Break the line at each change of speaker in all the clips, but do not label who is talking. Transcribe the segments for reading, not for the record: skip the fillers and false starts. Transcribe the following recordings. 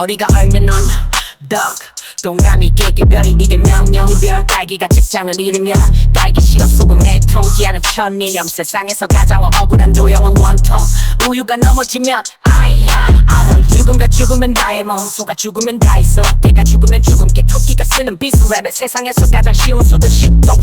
어디가 얼면 넌 덕 동남이 깨깨별이 이게 명령이별 딸기가 직장을 잃으면 딸기 시럽 소금에 통기하는 천일염 세상에서 가장 억울한 도형은 원통 우유가 넘어지면 아이야 죽음과 죽으면 나의 몸 소가 죽으면 다 있어 내가 죽으면 죽음께 토끼가 쓰는 비스랩에 세상에서 가장 쉬운 소들 슛동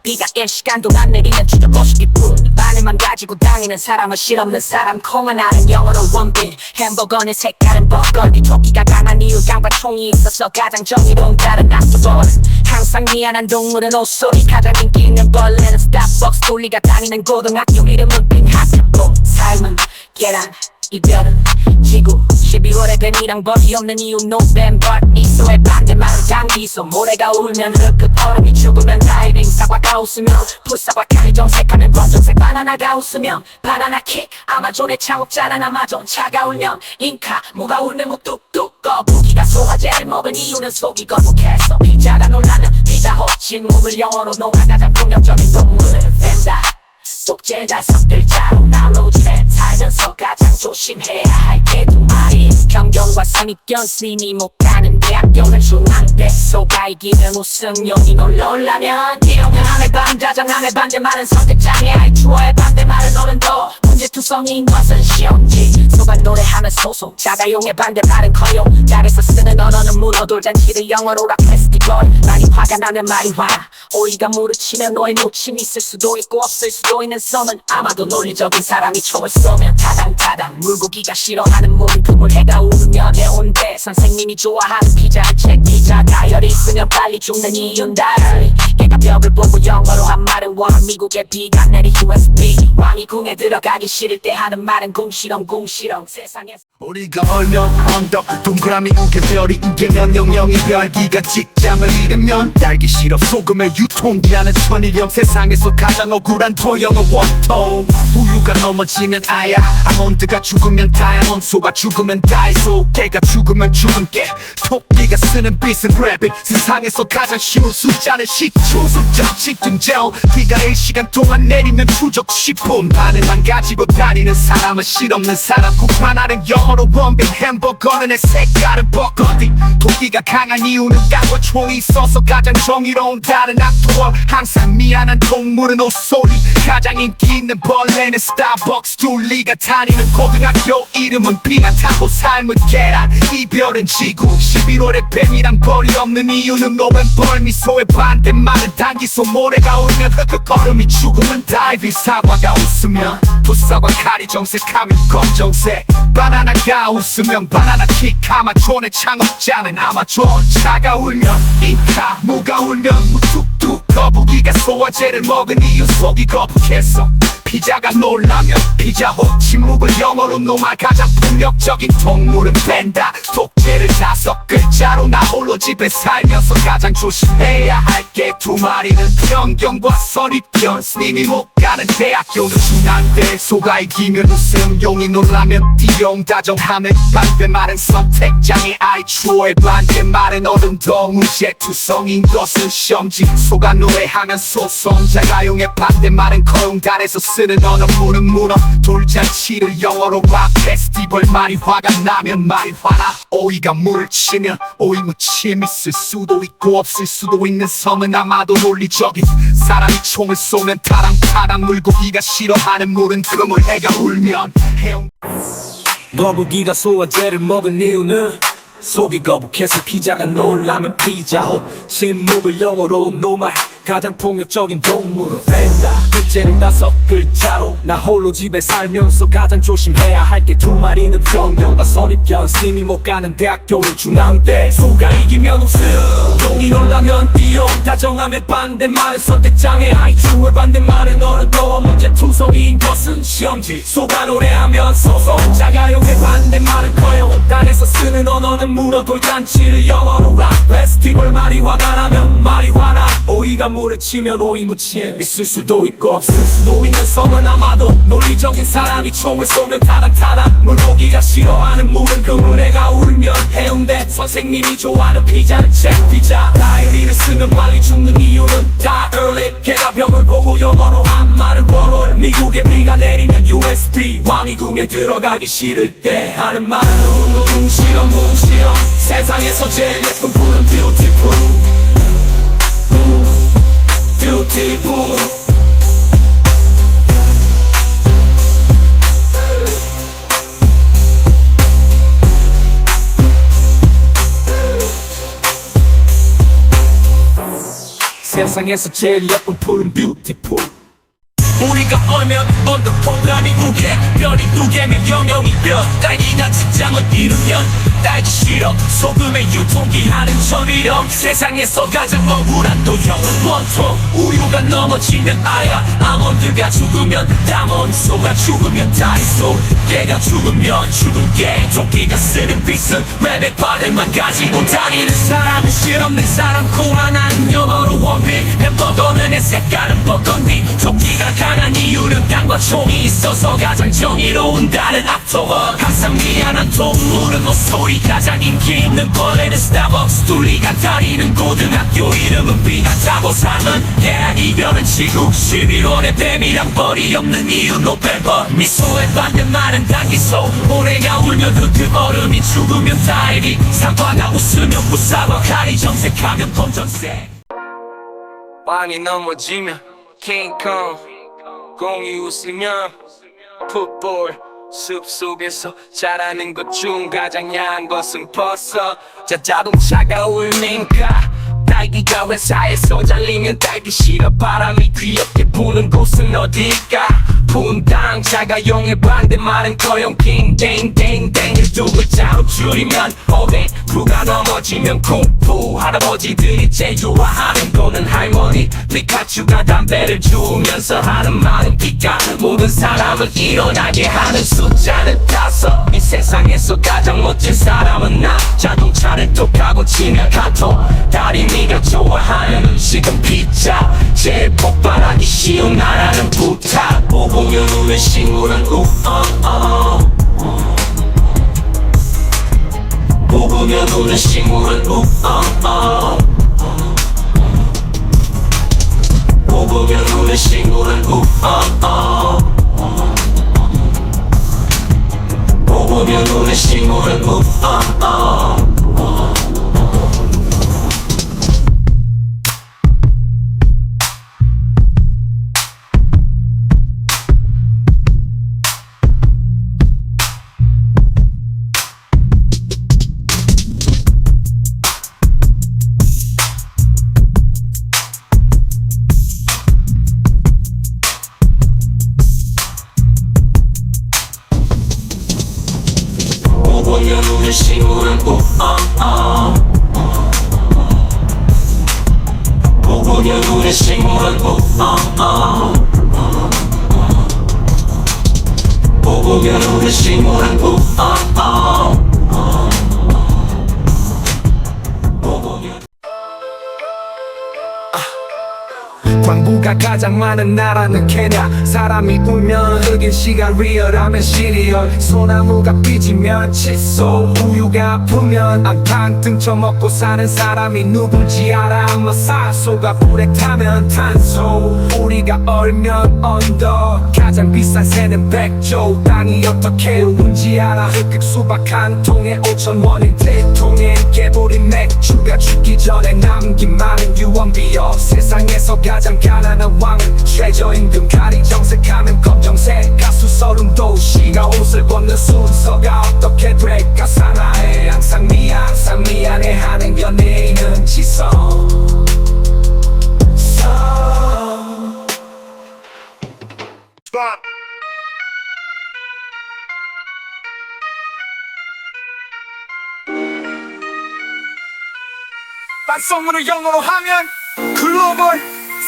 비가 1시간 동안 내리는 주저 50기뿐 바늘만 가지고 다니는 사람은 실없는 사람 콩 하나는 영어로 원빈 햄버거는 색깔은 버거니 토끼가 강한 이유 강바총이 있어서 가장 정의로운 다른 악수본 항상 미안한 동물은 옷소리 가장 인기 있는 벌레는 스타벅스 돌리가 다니는 고등학교 이름은 빙하트고 삶은 계란 이별은 지구 12월에 뱀이랑 벌이 없는 이유 노벤버 이소의 반대말은 장기소 모래가 울면 흑흑 얼음이 죽으면 다이빙 사과가 웃으면 풋사과 칼이 정색하면 검정색 바나나가 웃으면 바나나 킥 아마존의 창업자란 아마존 차가 울면 잉카 무가 울면 목 뚝뚝 거북이가 소화제를 먹은 이유는 속이 거북해서 피자가 놀라면 피자호 침묵을 영어로 농가 가장 폭력적인 동물은 팬다 독재자 섞들자로 나로제 살면서 가장 조심해야 할 게 두 마리 경경과 선입견 스님이 못 가는 대학교는 중앙대 소가 이기면 우승용이 놀라면 기억은 안에 반자장 안에 반대말은 선택장애 아이 추워의 반대말은 어른도 문제투성이인 것은 쉬운지 소가 노래하는 소소 자가용의 반대말은 커요 잘해서 쓰는 언어는 문어돌잔치를 영어로 락 페스티벌 많이 화가 나면 말이 화나 오이가 무르치면 너의 놓침이 있을 수도 있고 없을 수도 있는 선은 아마도 논리적인 사람이 총을 쏘면 타당타당 물고기가 싫어하는 물은 그물 해가 우르면 해온대 선생님이 좋아하는 피자를 책 피자 다이어리 쓰면 빨리 죽는 이유는 달리 얘가 벽을 보고 영어로 한 말은 원 미국의 비가 내리 USB 왕이 궁에 들어가기 싫을 때 하는 말은 궁시렁 세상에서
우리가 얼면 언덕 동그라미 우개별이 우개면 영영이 별기가 직장을 잃으면 딸기 시럽 소금에 유통기한은 천일염 세상에서 가장 억울한 도형은 원통 우유가 넘어지면 아야 아몬드가 죽으면 다이아몬드 소가 죽으면 다이소 개가 죽으면 죽은 개 토끼가 쓰는 빛은 래빗 세상에서 가장 쉬운 숫자는 10초 숫자 집중제어 비가 1시간 동안 내리면 추적 10분 바늘만 가지고 다니는 사람은 실없는 사람 국판하는 영어로 원빈 햄버거는 내 색깔은 버거디 토끼가 강한 이유는 깡과 총이 있어서 가장 정의로운 다른 악도원 항상 미안한 동물은 옷소리 가장 인기 있는 벌레는 스타벅스 둘리가 다니는 고등학교 이름은 빙하타고 삶은 계란 이별은 지구 11월에 뱀이랑 벌이 없는 이유는 노벤벌 미소의 반대말은 단기소 모래가 울면 흑흑 얼음이 죽으면 다이빙 사과가 웃으면 풋사과 칼이 정색하면 검정색 바나나가 웃으면 바나나 킥 아마존의 창업자는 아마존 차가 울면 잉카 무가 울면 무뚝뚝 거북이가 소화제를 먹은 이유 속이 거북해서 피자가 놀라면 피자호 침묵을 영어로 노말 가장 폭력적인 동물은 팬다 독재를 5글자로 나 홀로 집에 살면서 가장 조심해야 할 게 두 마리는 경경과 선입견 스님이 못 가는 대학교는 중앙대 소가 이기면 우승용이 놀라면 띠용 다정하면 반대말은 선택장애 아이 추워의 반대말은 어른도 문제투성인 것은 시험지 소가 노래하면 소송 자가용의 반대말은 거용단에서 쓰는 언어 물은 문어 돌잔치를 영어로 락 페스티벌 말이 화가 나면 말이 화나 오이가 물을 치면 오이 무침 있을 수도 있고 없을 수도 있는 섬은 아마도 논리적인 사람이 총을 쏘면 타당타당 물고기가 싫어하는 물은 그물 해가 울면 해영
거북이가 소화제를 먹은 이유는 속이 거북해서 피자가 놀라면 피자호 침묵을 영어로 노말 가장 폭력적인 동물은 팬다 독재를 5글자로 나 홀로 집에 살면서 가장 조심해야 할 게 두 마리는 경경과 선입견 스님이 못 가는 대학교는 중앙대 소가 이기면 우승 용이 놀라면 띠용 다정함의 반대말은 선택장애 아이 추월 반대말은 어른도 문제투성이인 것은 시험지 소가 노래하면 소송 자가용의 반대말은 커요 단에서 쓰는 언어는 문어 돌잔치를 영어로 락 페스티벌 말이 화가 나면 말이 화나 오이가 물을 치면 오이 무침 있을 수도 있고 없을 수도 있는 성은 아마도 논리적인 사람이 총을 쏘면 타당타당 물고기가 싫어하는 물은 그물 해가 울면 해운대 선생님이 좋아하는 피자는 책 피자 다이어리를 쓰면 빨리 죽는 이유는 다 early 걔가 벽을 보고 영어로 한 말은 원어 미국에 비가 내리면 USB 왕이 궁에 들어가기 싫을 때 하는 말은 뭉실어 세상에서 제일 예쁜 푸른 beautiful beautiful 세상에서 제일 예쁜 푸른 beautiful 우리가 얼면 언더포드라미 무게 별이 두 개면 영영이 몇 딸기가 직장을 잃으면 딸기 싫어 소금에 유통기한은 천일염 세상에서 가장 억울한 도형은 원통 우유가 넘어지면 아야 아몬드가 죽으면 담원 소가 죽으면 다이소 개가 죽으면 죽은 개 조끼가 쓰는 빛은 랩의 바닥만 가지고 다니는 사람은 실없는 사람 코하나는 영어로 원빈 햄버거는 내 색깔은 버건디 조끼가 강한 이유는 땅과 총이 있어서 가장 정의로운 다른 앞토어 항상 미안한 동물은 옷소리 가장 인기 있는 벌레는 스타벅스 둘리가 다니는 고등학교 이름은 비가타고 삶은 대학 이별은 지구 11월에 뱀이랑 벌이 없는 이유 노벨버 미소에 받는 말은 단기소 모래가 울면 흙그 얼음이 죽으면 다행이 사과가 웃으면 무사과 칼이 정색하면 본전세
왕이 넘어지면 킹콩 공이 웃으면 풋볼 숲속에서 자라는 것 중 가장 야한 것은 버섯 자동차가 울니까 딸기가 회사에서 잘리면 딸기 싫어 바람이 귀엽게 부는 곳은 어딜까 분당 자가용의 반대말은 거용 킹땡땡땡을 두 글자로 줄이면 어백 부가 넘어지면 쿵푸 할아버지들이 제일 좋아하는 거는 할머니 피카츄가 담배를 주우면서 하는 말은 피카 모든 사람을 일어나게 하는 숫자는 5 이 세상에서 가장 멋진 사람은 나 자동차를 똑하고 치면 카톡 다리미가 좋아하는 음식은 피자 제일 폭발하기 쉬운 나라는 부탁 보면 우는 식물은 보면 우는 식물은 보면 우는 식물은 보면 우는 식물은 보면 우는 식물은 보면 우는 식물은 보면 우는 식물은
광부가 가장 많은 나라는 케냐 사람이 울면 흑인 시간 리얼하면 시리얼 소나무가 삐지면 칫솔 우유가 아프면 안탕 등쳐먹고 사는 사람이 누군지 알아 아마 산소가 불에 타면 탄소 우리가 얼면 언더 가장 비싼 새는 100조 땅이 어떻게 운지 알아 흑흑 수박 한 통에 5,000원인 대통령 개보리 맥주가 죽기 전에 남긴 많은 유언비어 세상에서 가장 가난한 왕은 최저임금 가리 정색하면 검정색 가수 서른 도시가 옷을 벗는 순서가 어떻게 될까 사나해 항상 미안해 하는 연예인은 지성 반성문을 영어로 하면 글로벌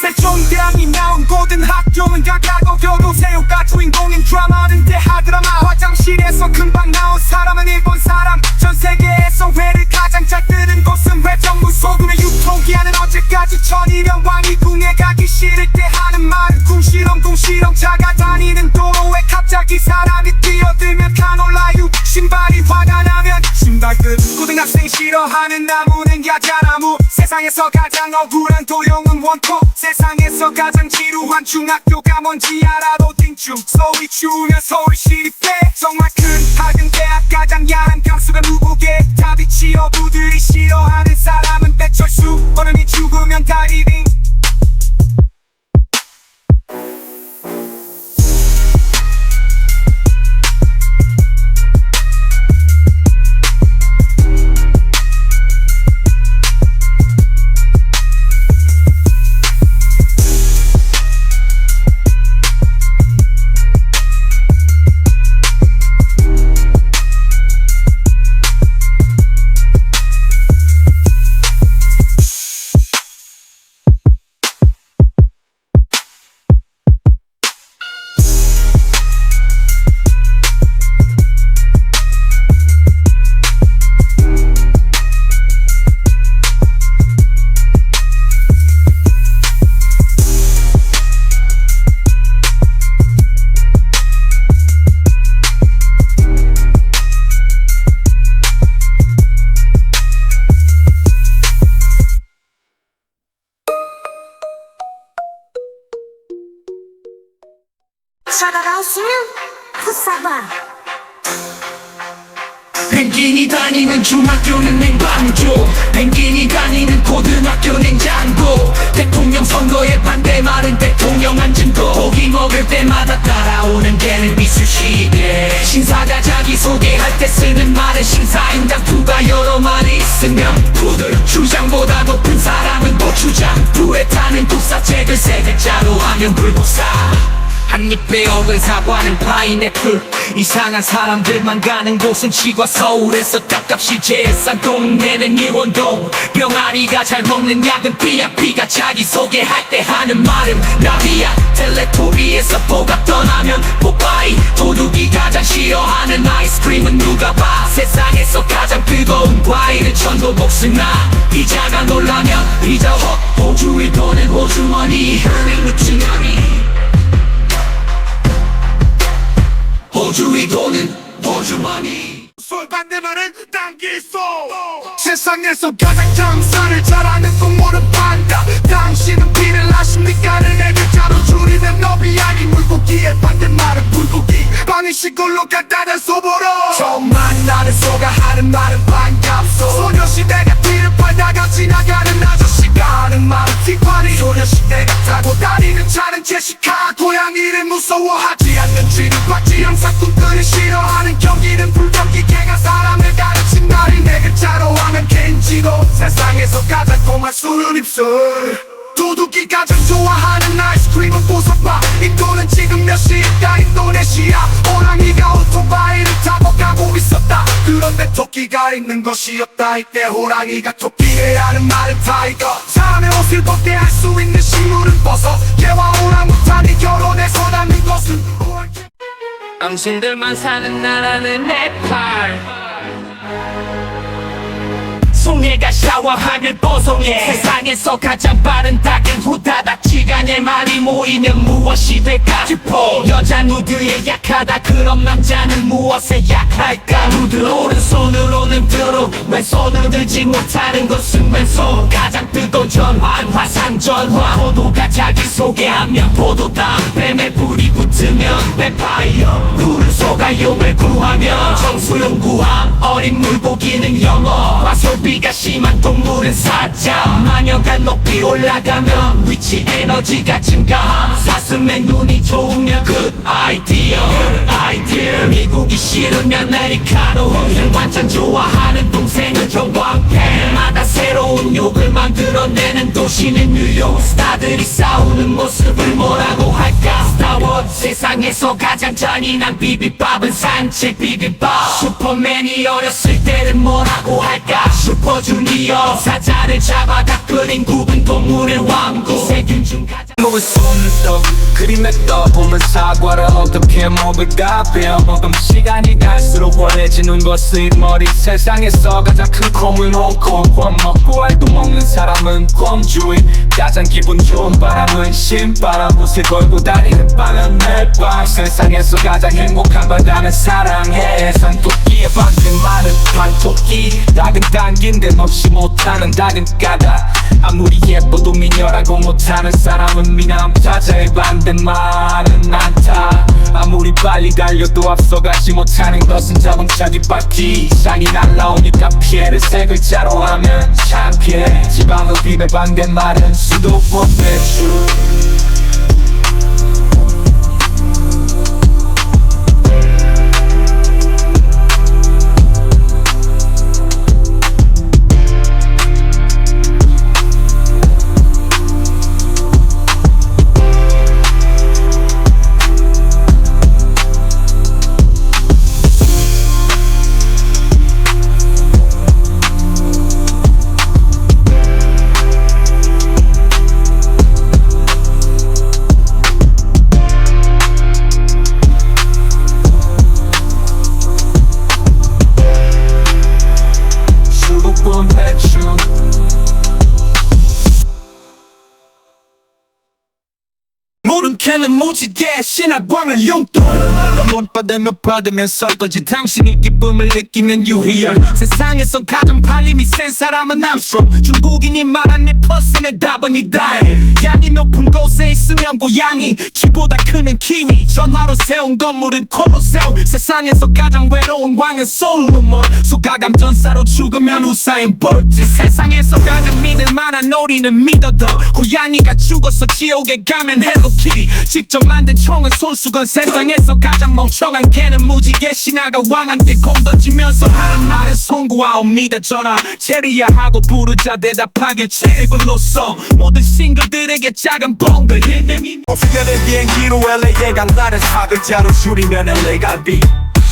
세종대왕이 나온 고등학교는 가까고 겨도 새우가 주인공인 드라마는 대하드라마 화장실에서 금방 나온 사람은 일본 사람 전 세계에서 회를 가장 잘 뜨는 곳은 회전무 소금의 유통기한은 어제까지 천일염 왕이 궁에 가기 싫을 때 하는 말은 궁시렁 차가 다니는 도로에 갑자기 사람이 뛰어들면 카놀라유 신발이 화가 나면 신발끈 고등학생이 싫어하는 나무는 야자나무 세상에서 가장 억울한 도형은 원톱 세상에서 가장 지루한 중학교가 뭔지 알아도 띵충 서울이 추우면 서울시립대 정말 큰 학은 대학 가장 야한 강수가 누구
있으면 풋사봐.
펭귄이 다니는 중학교는 냉방조, 펭귄이 다니는 고등학교는 장고, 대통령 선거에 반대 말은 대통령 안진도, 고기 먹을 때마다 따라오는 게는 미술시대. 신사가 자기소개할 때 쓰는 말은 신사임당부가 여러 마리 있으면 부들, 주장보다 높은 사람은 고추장, 불에 타는 독사책을 세 글자로 하면 불독사. 한입에 얻은 사과는 파인애플, 이상한 사람들만 가는 곳은 치과, 서울에서 떡값이 제일 싼 동네는 일원동, 병아리가 잘 먹는 약은 삐약삐가 자기소개할 때 하는 말은 나비야. 텔레토비에서 보가 떠나면 뽀빠이, 도둑이 가장 싫어하는 아이스크림은 누가 봐. 세상에서 가장 뜨거운 과일은 천도복숭아, 이자가 놀라면 이자 호주에 도는 호주머니, 흐르는 호주에 도는 호주머니. 솔반대말은 당기소. 세상에서 가장 장사를 잘하는 동물은 판다. 당신은 비를 아십니까를 네 글자로 줄이는 너비 아닌 물고기의 반대말은 불고기. 빵이 시골로 간다는 소보로. 처음 만나는 소가 하는 말은 반갑소. 소녀시대가 뒤를 팔다가 지나가는 아저씨가 하는 말은 티파니. 소녀시대가 타고 다니는 차는 제시카. 고양이를 무서워하지 않는 쥐는 박지영, 사꾼들이 싫어하는 경기는 불경기. 개가 사람을 가르친 말이 네 글자로 하면 겐지고. 세상에서 가장 고만 술은 입술. 도둑이 가장 좋아하는 아이스크림은 보석바. 인도는 지금 몇 시일까? 인도네시아. 호랑이가 오토바이를 타고 가고 있었다. 그런데 토끼가 있는 것이었다. 이때 호랑이가 토끼에 하는 말은 타이거. 사람의 옷을 벗게 할 수 있는 식물은 버섯. 개와 오랑우탄이 결혼해서 낳는 것은
당신들만 사는 나라는 네팔.
송해가 샤워하면 뽀송해. 세상에서 가장 빠른 닭은 후다닥. 지간에 말이 모이면 무엇이 될까 싶어. 여자 누드에 약하다. 그럼 남자는 무엇에 약할까. 누드 오른손으로는 들어, 왼손을 들지 못하는 것은 왼손. 가장 뜨거운 전환 화상 전화. 포도가 자기소개하면 포도당. 뱀에 불이 붙으면 뱀파이어. 불을 쏘가 용을 구하면 정수용 구함. 어린 물고기는 영어. 화소비가 심한 동물은 사자. 마녀가 높이 올라가면 위치 에너지가 증가함. 사슴의 눈이 좋으면 good idea. 미국이 싫으면 아메리카노. 완전 좋아하는 동생은 경광펜. 마다 새로운 욕을 만들어내는 도시는 뉴욕. 스타들이 싸우는 모습을 뭐라고 할까. 스타워즈. 세상에서 가장 잔인한 비빔밥은 산책 비빔밥. 슈퍼맨이 어렸을 때는 뭐라고 할까. 슈퍼주니어. 사자를 잡아다 끓인 굽은 동물의 왕국. 세균 중 가장
먹을 손톱 그림에 떠보면 사과를 어떻게 먹을까. 빼어먹음 시간이 갈수록 원해지는 것의 머리. 세상에서 가장 큰 콩은 홍콩. 권 먹고 알도 먹는 사람은 콩주인. 가장 기분 좋은 바람은 신바람. 옷을 걸고 다니는 바람 멜빵. 세상에서 가장 행복한 바다는 사랑해. 산토끼의 반대말은 반토끼. 닭은 당긴데 먹지 못하는 닭은 까다. 아무리 예뻐도 미녀라고 못하는 사람은 미남. 타자의 반대말은 안타. 아무리 빨리 달려도 앞서가지 못하는 것은 자동차 뒷바퀴. 샤이 날라오니까 피해를 세 글자로 하면 창피해. 지방흡입의 반대말은 수도권 배출. 나는 무지개 신화광을 용돈 못 받으면 받으면 설거지 당신이 기쁨을 느끼면 유희열 세상에서 가장 팔림이 센 사람은 암스트롱 중국인이 말한 내 퍼센의 답은 이다해 양이 높은 곳에 있으면 고양이 키보다 크면 키위 전화로 세운 건물은 콜로세움 세상에서 가장 외로운 왕은 솔로몬 소가감 전사로 죽으면 우사인 볼트 세상에서 가장 믿을 만한 놀이는 믿어도 고양이가 죽어서 지옥에 가면 헬로키티 직접 만든 총은 손수건 세상에서 가장 멍청한 개는 무지개 신화가 왕한테 공 던지면서 하는 말은 송구하옵니다 전하 체리야 하고 부르자 대답하길 체리블로서 모든 싱글들에게 작은 봉들
없으면은 비행기로 LA에 간 나를 사글자로 줄이면 LA갈비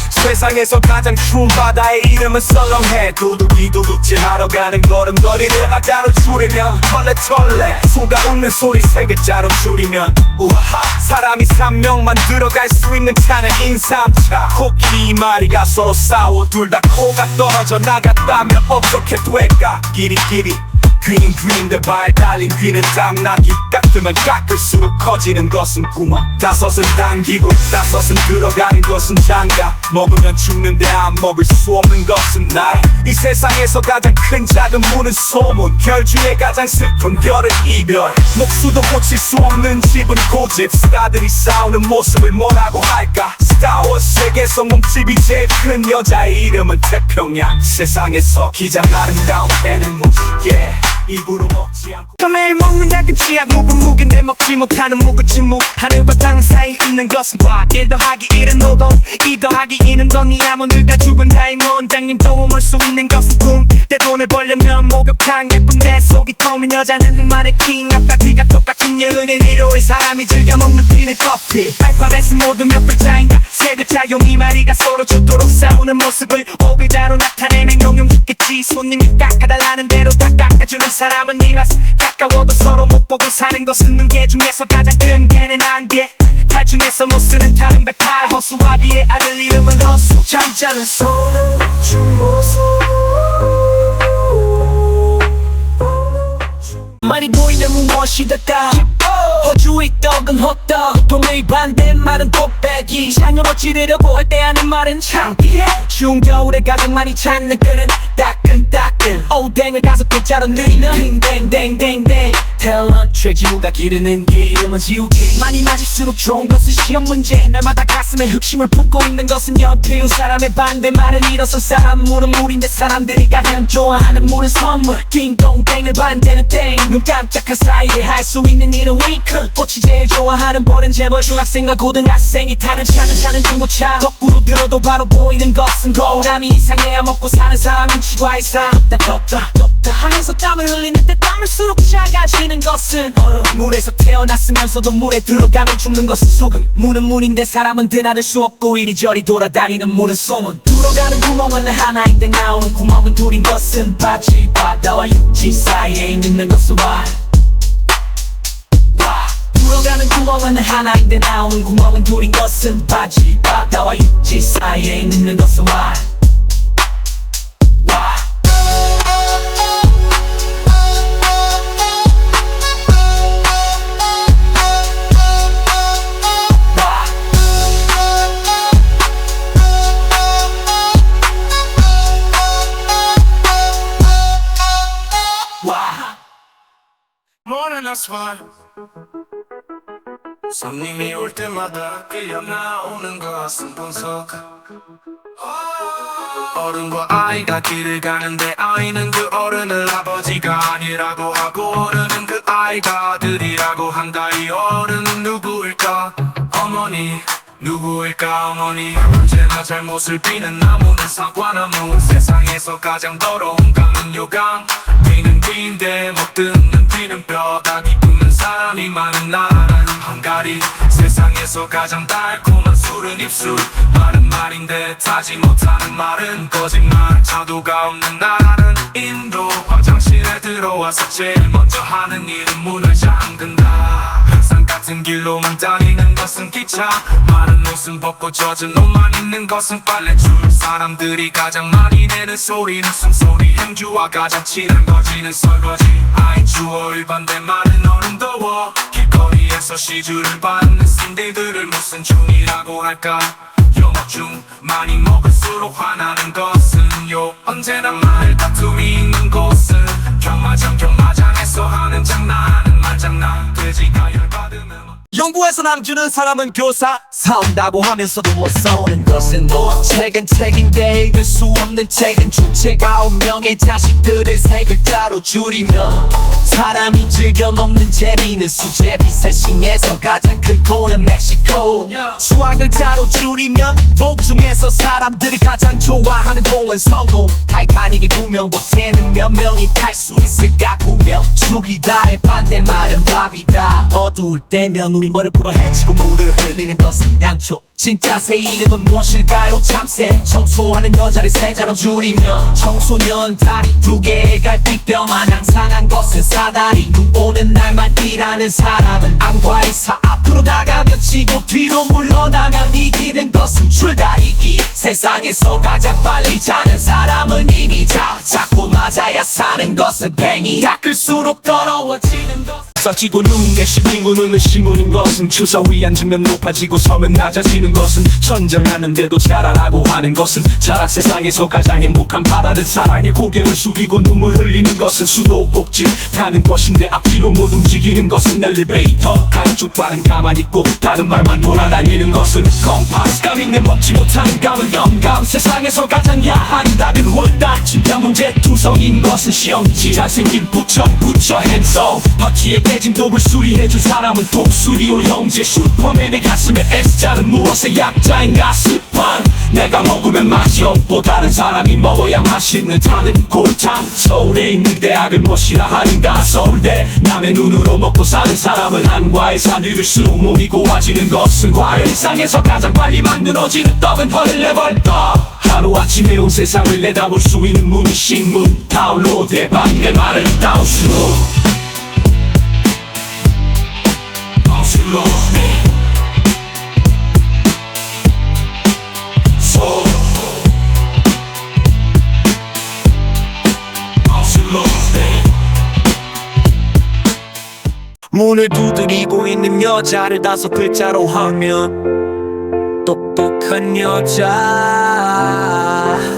세상에서 가장 추운 바다의 이름은 썰렁해 두둑이 두둑질 하러 가는 걸음걸이를 하자로 줄이면 털레털레 소가 웃는 소리 세 글자로 줄이면 우하하 사람이 3명만 들어갈 수 있는 차는 인삼차 코끼리 2마리가 서로 싸워 둘 다 코가 떨어져 나갔다면 어떻게 될까 끼리끼리 귀인 발 달린 귀는 땀나기 딱 뜨면 깎을수록 커지는 것은 구멍 5은 당기고 5은 들어가는 것은 장가 먹으면 죽는데 안 먹을 수 없는 것은 나라 이 세상에서 가장 큰 작은 문은 소문 별 중에 가장 슬픈 별은 이별 목수도 고칠 수 없는 집은 고집 스타들이 싸우는 모습을 뭐라고 할까 스타워즈 세계에서 몸집이 제일 큰 여자의 이름은 태평양 세상에서 가장 아름다운 애는 무지개 입으로 먹지 않고
매일 먹는 작은 치약 묵은 묵인데 먹지 못하는 묵은 침묵 하늘과 땅 사이 있는 것은 과 1 더하기 1은 5돈 2 더하기 2는 돈이 아무늘다 죽은 다이몬장님 도움을 수 있는 것은 꿈내 돈을 벌려면 목욕탕 예쁜 내 속이 터민 여자는 마네킹 앞과 뒤가 똑같은 여은의 1호의 사람이 즐겨 먹는 피는 커피 알파벳은 모두 몇 글자인가 세 글자 용이 마리가 서로 죽도록 싸우는 모습을 5글자로 나타내면 용용 있겠지 손님이 깎아달라는 대로 다 깎아주는 사람은 이라서 가까워도 서로 못 보고 사는 것은 능계 중에서 가장 큰 개는 안개 탈 중에서 못 쓰는 다른 108 허수아비의 아들 이름은 허수 잠자는 손은 주모수 많이 보이는 무엇이 다 호주의 떡은 호떡 동의 반대말은 곱빼기 창으로 찌르려고 할 때 하는 말은 창피해 추운 겨울에 가장 많이 찾는 끓은 따끈따끈 오뎅을 5글자로 늘리는 댕댕댕댕 탤런트 최지우가 기르는 이름은 지우기 많이 맞을수록 좋은 것은 시험 문제 날마다 가슴에 흑심을 품고 있는 것은 연필 사람의 반대말은 일어선 사람 물은 물인데 사람들이 가장 좋아하는 물은 선물 딩동댕을 반대는 땡눈 깜짝한 사이에 할 수 있는 일은 윙크 꽃이 제일 좋아하는 볼은 재벌 중학생과 고등학생이 타는 차는 중고차 거꾸로 들어도 바로 보이는 것은 거울함이 이상해야 먹고 사는 사람은 치과의 삶 덥다 하면서 땀을 흘리는 때 땀을수록 작아지는 것은 얼음 물에서 태어났으면서도 물에 들어가면 죽는 것은 소금 물은 물인데 사람은 드나들 수 없고 이리저리 돌아다니는 물은 소문 들어가는 구멍은 하나인데 나오는 구멍은 둘인 것은 바지 바다와 육지 사이에 있는 것은 와 들어가는 구멍은 하나인데 나오는 구멍은 둘인 것은 바지 바다와 육지 사이에 있는 것은 와
Morning I smile 손님이 올 때마다 끌려 나오는 것은 분석 어른과 아이가 길을 가는데 아이는 그 어른을 아버지가 아니라고 하고 어른은 그 아이가 아들이라고 한다 이 어른은 누구일까 어머니 누구일까 어머니 언제나 잘못을 비는 나무는 사과나무 세상에서 가장 더러운 강은 요강 비는 비인데 못 듣는 비는 뼈다귀 굽는 사람이 많은 나라는 헝가리 세상에서 가장 달콤한 술은 입술 말은 말인데 타지 못하는 말은 거짓말 자두가 없는 나라는 인도 화장실에 들어와서 제일 먼저 하는 일은 문을 잠근다 항상 같은 길로만 다니는 것은 기차 많은 옷은 벗고 젖은 옷만 입는 것은 빨래줄 사람들이 가장 많이 내는 소리는 숨소리 행주와 가장 친한 거지는 설거지 아이 주어 일반대 말은 얼음 더워 길거리에 세상에서 시주를 받는 신들들을 무슨 중이라고 할까. 영업 중 많이 먹을수록 화나는 것은요, 언제나 말 다툼이 있는 곳은 경마장에서 하는 장난은 말장난. 돼지가 열받으면
영구에서 남주는 사람은 교사 사온다고 하면서도 못 싸우는 것은 뭐 책인데 읽을 수 없는 책은 주체가 운명의 자식들을 세 글자로 줄이며 사람이 즐겨 먹는 재미있는 수제 비세싱에서 가장 큰 코는 멕시코 수학 글자로 줄이면 복 중에서 사람들이 가장 좋아하는 공은 성공 타이타닉이 구명 보트에는 몇 명이 탈 수 있을까 구명 죽이다의 반대말은 밥이다 어두울 때면 우리 머리를 풀어 헤치고 물을 흘리는 것은 양초 진짜 새 이름은 무엇일까요 참새 청소하는 여자를 세자로 줄이며 청소년 다리 두 개의 갈비뼈 마냥 상한 것은 사다리 눈 오는 날만 일하는 사람은 안과의사 앞으로 나가면 치고 뒤로 물러나면 이기는 것은 줄다리기 세상에서 가장 빨리 자는 사람은 이미 자꾸 맞아야 사는 것은 뱅이 닦을수록 더러워지는 것
싸지고 눈에 씹히고 눈을 심으는 것은 주사 위 앉으면 높아지고 서면 낮아지는 것은 천장하는데도 잘하라고 하는 것은 자락 세상에서 가장 행복한 바다는 사랑에 고개를 숙이고 눈물 흘리는 것은 수도꼭지 타는 것인데 앞뒤로 못 움직이는 것은 엘리베이터 한쪽 발은 가만히 있고 다른 발만 돌아다니는 것은 컴파스 감 있는 먹지 못하는 감은 영감 세상에서 가장 야한 답은 뭘다 진짜 문제 투성인 것은 시험지 잘생긴 부처 핸서 바퀴에 깨진 독을 수리해준 사람은 독수리오 형제 슈퍼맨의 가슴에 S자는 무엇의 약자인가 스판 내가 먹으면 맛이 없고 다른 사람이 먹어야 맛있는 타는 골탕 서울에 있는 대학을 무엇이라 하는가 서울대 남의 눈으로 먹고 사는 사람은 한과의 산일을수록 몸이 고와지는 것은 과연 세상에서 가장 빨리 만들어지는 떡은 벌레벌떡 하루아침에 온 세상을 내다볼 수 있는 문이 신문 다운로드해 방의 말을 다운수로
문을 두드리고 있는 여자를 5글자로 하면 똑똑한 여자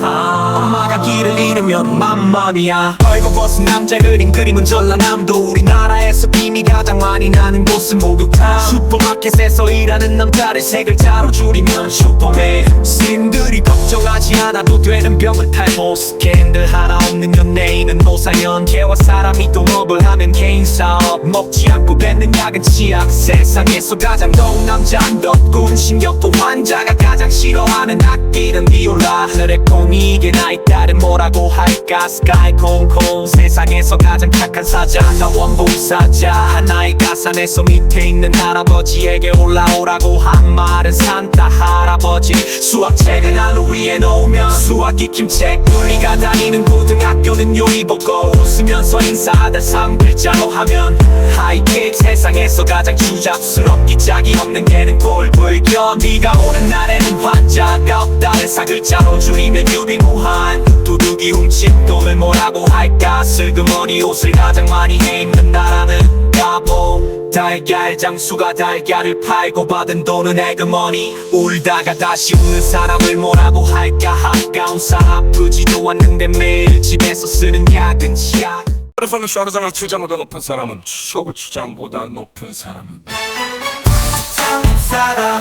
엄마가 길을 잃으면 맘마미야 벌거벗은 남자 그린 그림은 전라남도 우리나라에서 빔이 가장 많이 나는 곳은 목욕탕 슈퍼마켓에서 일하는 남자를 3글자로 줄이면 슈퍼맨 신들이 걱정하지 않아도 되는 병을 탈모 스캔들 하나 없는 연예인은 노사연 개와 사람이 동업을 하는 개인사업 먹지 않고 뱉는 약은 치약 세상에서 가장 더운 남자는 덕군 신경도 환자가 가장 싫어하는 악기는 비올라 하늘의 콩이 이게 나의 딸은 뭐라고 할까 스카이 콩콩 세상에서 가장 착한 사자 나 원봉사자 하나의 가산에서 밑에 있는 할아버지에게 올라오라고 한 말은 산타 할아버지 수학책은 하루 위에 놓으면 수학 익힘책 우리가 다니는 고등학교는 요리보고 웃으면서 인사하다 3글자로 하면 하이킥 세상에서 가장 추잡스럽기 짝이 없는 개는 꼴불견 네가 오는 날에는 환자가 없다는 4글자로 줄이면 유비무한 도둑이 훔친 돈을 뭐라고 할까 슬그머니 옷을 가장 많이 해입는 나라는 가보 달걀 장수가 달걀을 팔고 받은 돈은 에그머니 울다가 다시 우는 사람을 뭐라고 할까 한가운 사람 아프지도 않는데 매일 집에서 쓰는 약은 치약
그래서 샤르장을 추장보다 높은 사람은 추석을 추장보다 높은 사람은
한국 사람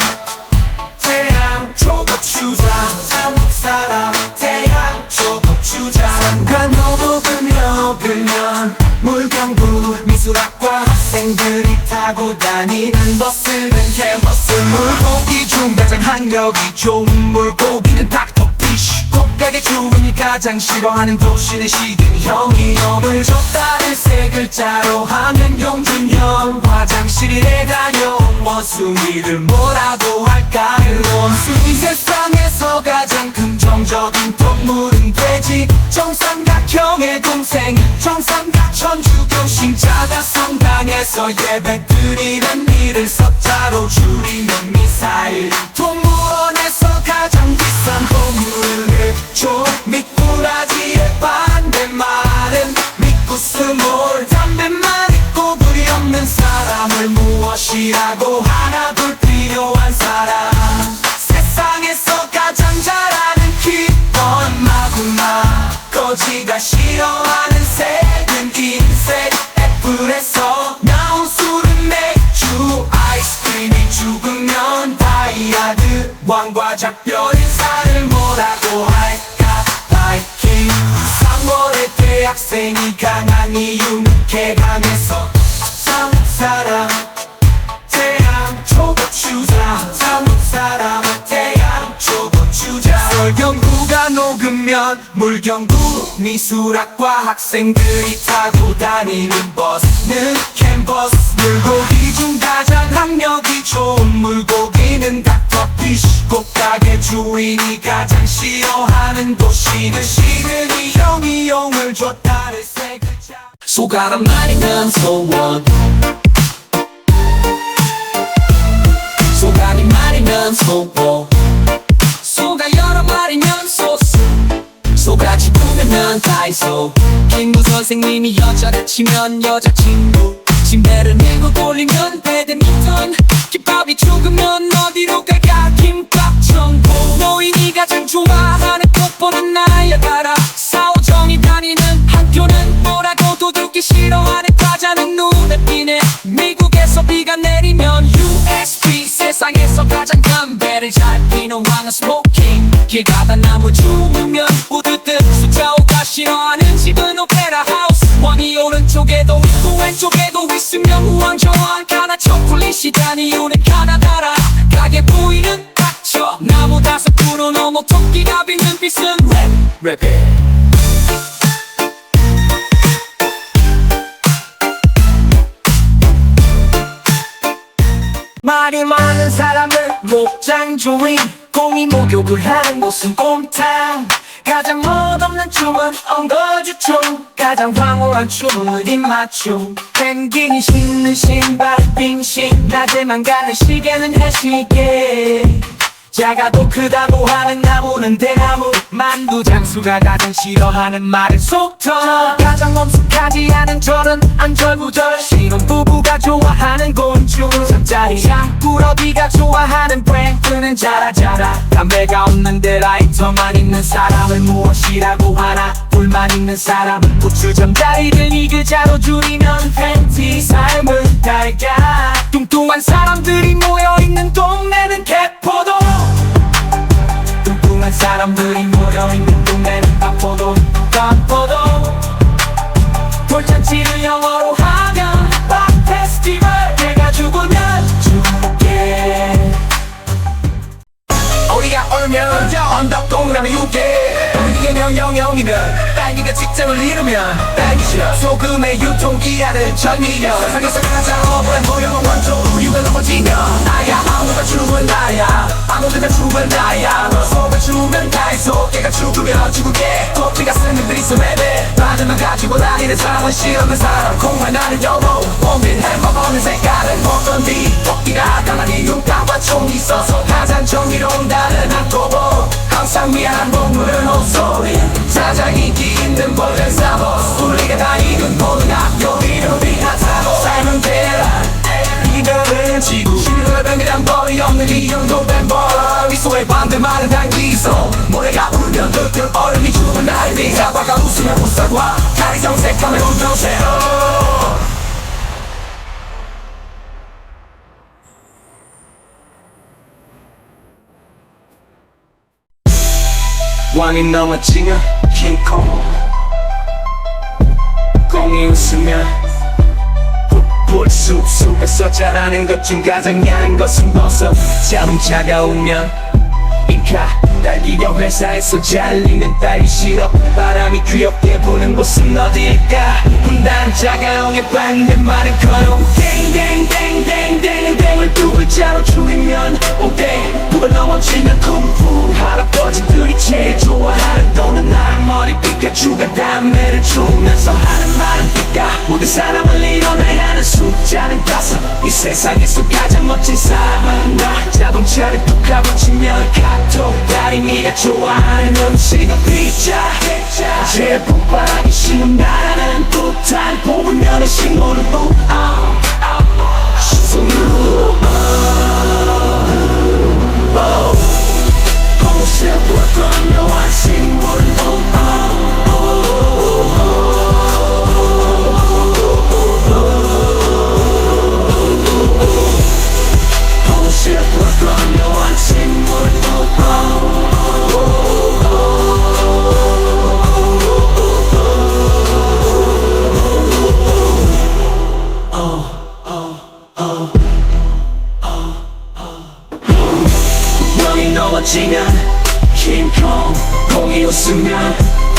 태양 초급 추장 한국 사람 태양 초급 추장 상관 넘어가면 물경부 미술학과 학생들이 타고 다니는 버스는 개버스 물고기 중 가장 학력이 좋은 물고기는 닥터피쉬 곱하게 주문이 가장 싫어하는 도시는 시드형이 형을 줬다는 3글자로 하면 용준형 화장실에 다녀온 원숭이를 뭐라고 할까 원숭이 세상에서 가장 긍정적인 동물은 돼지 정삼각형의 동생 정삼각천 주교신자가 성당에서 예배드리는 일을 숫자로 줄이면 미사일 동물원에서 가장 비싼 동물은 흑초 미꾸라지의 반대말은 미꾸스몰 담배만 있고 불이 없는 사람을 무엇이라 꺼지가 싫어하는 색은 흰색 애플에서 나온 술은 맥주 아이스크림이 죽으면 다이아드 왕과 작별 인사를 뭐라고 할까 바이킹 3월의 대학생이 강한 이유는 개강해서 사람 태양 초고추장 한국 사람은 태양 초고추장 설경구가 녹으면 물경구 미술학과 학생들이 타고 다니는 버스는 캔버스 물고기 중 가장 학력이 좋은 물고기는 닥터피쉬 꽃가게 주인이 가장 싫어하는 도시는 시그니 형이 용을 줬다를 세 글자 소가람 말이면 소원 소가리 말이면 소고 소가 여러 마리면 소스 소가지 꾸면 다이소 김구 선생님이 여자를 치면 여자친구 침대를 밀고 돌리면 배드민턴 김밥이 죽으면 어디로 갈까 김밥 천국 노인이 가장 좋아하는 꽃보는 나야가라 사오정이 다니는 학교는 뭐라고 도둑이 싫어하는 과자는 눈에 띄네 미국에서 비가 내리면 USB 세상에서 가장 담배를 잘 피는 왕은 스모킹 길 가다 나무 죽으면 우드득 숫자 5가 싫어하는 집은 오페라 하우스 왕이 오른쪽에도 있고 왼쪽에도 있으면 우왕좌왕 가나 초콜릿이란 이유는 가나다라 가게 부위는 닥쳐 나무 5그루 넘어 토끼가 빗는 빛은 랩 말이 많은 사람은 목장조인 공이 목욕을 하는 곳은 곰탕 가장 멋없는 춤은 엉거주춤 가장 황홀한 춤은 입맞춤 펭귄이 신는 신발 빙신 낮에만 가는 시계는 해시계 작아도 크다고 하는 나무는 대나무 만두 장수가 가장 싫어하는 말은 속터 가장 엄숙하지 않은 절은 안절부절 신혼부부가 좋아하는 곤충 잠자리 장꾸러기가 좋아하는 프랭크는 자라자라 담배가 없는데 라이터만 있는 사람을 무엇이라고 하나 불만 있는 사람은 고추 잠자리를 이글자로 줄이면 팬티 삶은 달걀 뚱뚱한 사람들이 모여있는 동네는 개포동 뚱뚱한 사람들이 모여있는 동네는 반포동 돌잔치를 영어로 하면 밥 페스티벌 내가 죽으면 죽게 우리가 얼면 언덕 동그라미 6개 우리가 영영이면 딸기가 직장을 잃으면 딸기셔 소금의 유통기한은 전이년 세상에서 가장 억울한 도형은 원조 우유가 넘어지면 나야 아무가 죽은 나야 아무가 죽은 나야 소가 죽으면 다이소 걔가 죽으면 죽을게 도피가 쓰는 그리스 맵에 바늘만 가지고 다니는 사람은 싫어하는 사람 콩만 나는 여보 봄빈 햄버거는 색깔은 먹던 뒤 토끼가 강한 이유 깡과 총이 있어서 가장 정의로운 다른 한꺼보 항상 미안한 동물은 헛소리 가장 인기 있는 벌은 사버 우리가 다니는 모든 학교 이름이 핫하고 삶은 계란 이별은 지구 실외병이란 벌이 없는 이형도 뱀벌 미소의 반대말은 단기소 모래가 울면 득득 얼음이 죽은 날비 사과가 웃으면 꽃사과 달이 정색하면 운명새로 왕이 넘어지면 킹콩 공이 웃으면 풋볼 숲속에서 자라는 것 중 가장 야한 것은 버섯 자동차가 오면 인카 딸기가 회사에서 잘리는 딸이 싫어 바람이 귀엽게 부는 곳은 어디일까 분단자가 옹에 반대말은 커요 땡땡땡땡땡땡을 두 글자로 줄이면 오땡 북을 넘어지면 쿵푸 할아버지들이 제일 좋아하는 또는 나의 머리빗가 주가 담배를 주면서 하는 말은 삐까 모든 사람을 일어나야 하는 숫자는 5 이 세상에서 가장 멋진 사람은 나 자동차를 뚝 가붙이면 카톡 딸이 네가 좋아하는 음식은 피자 제일 폭발하기 쉬운 나라는 뚜탄 뽑으면 신호를 또 시선으로 공세부와 묘한 식물도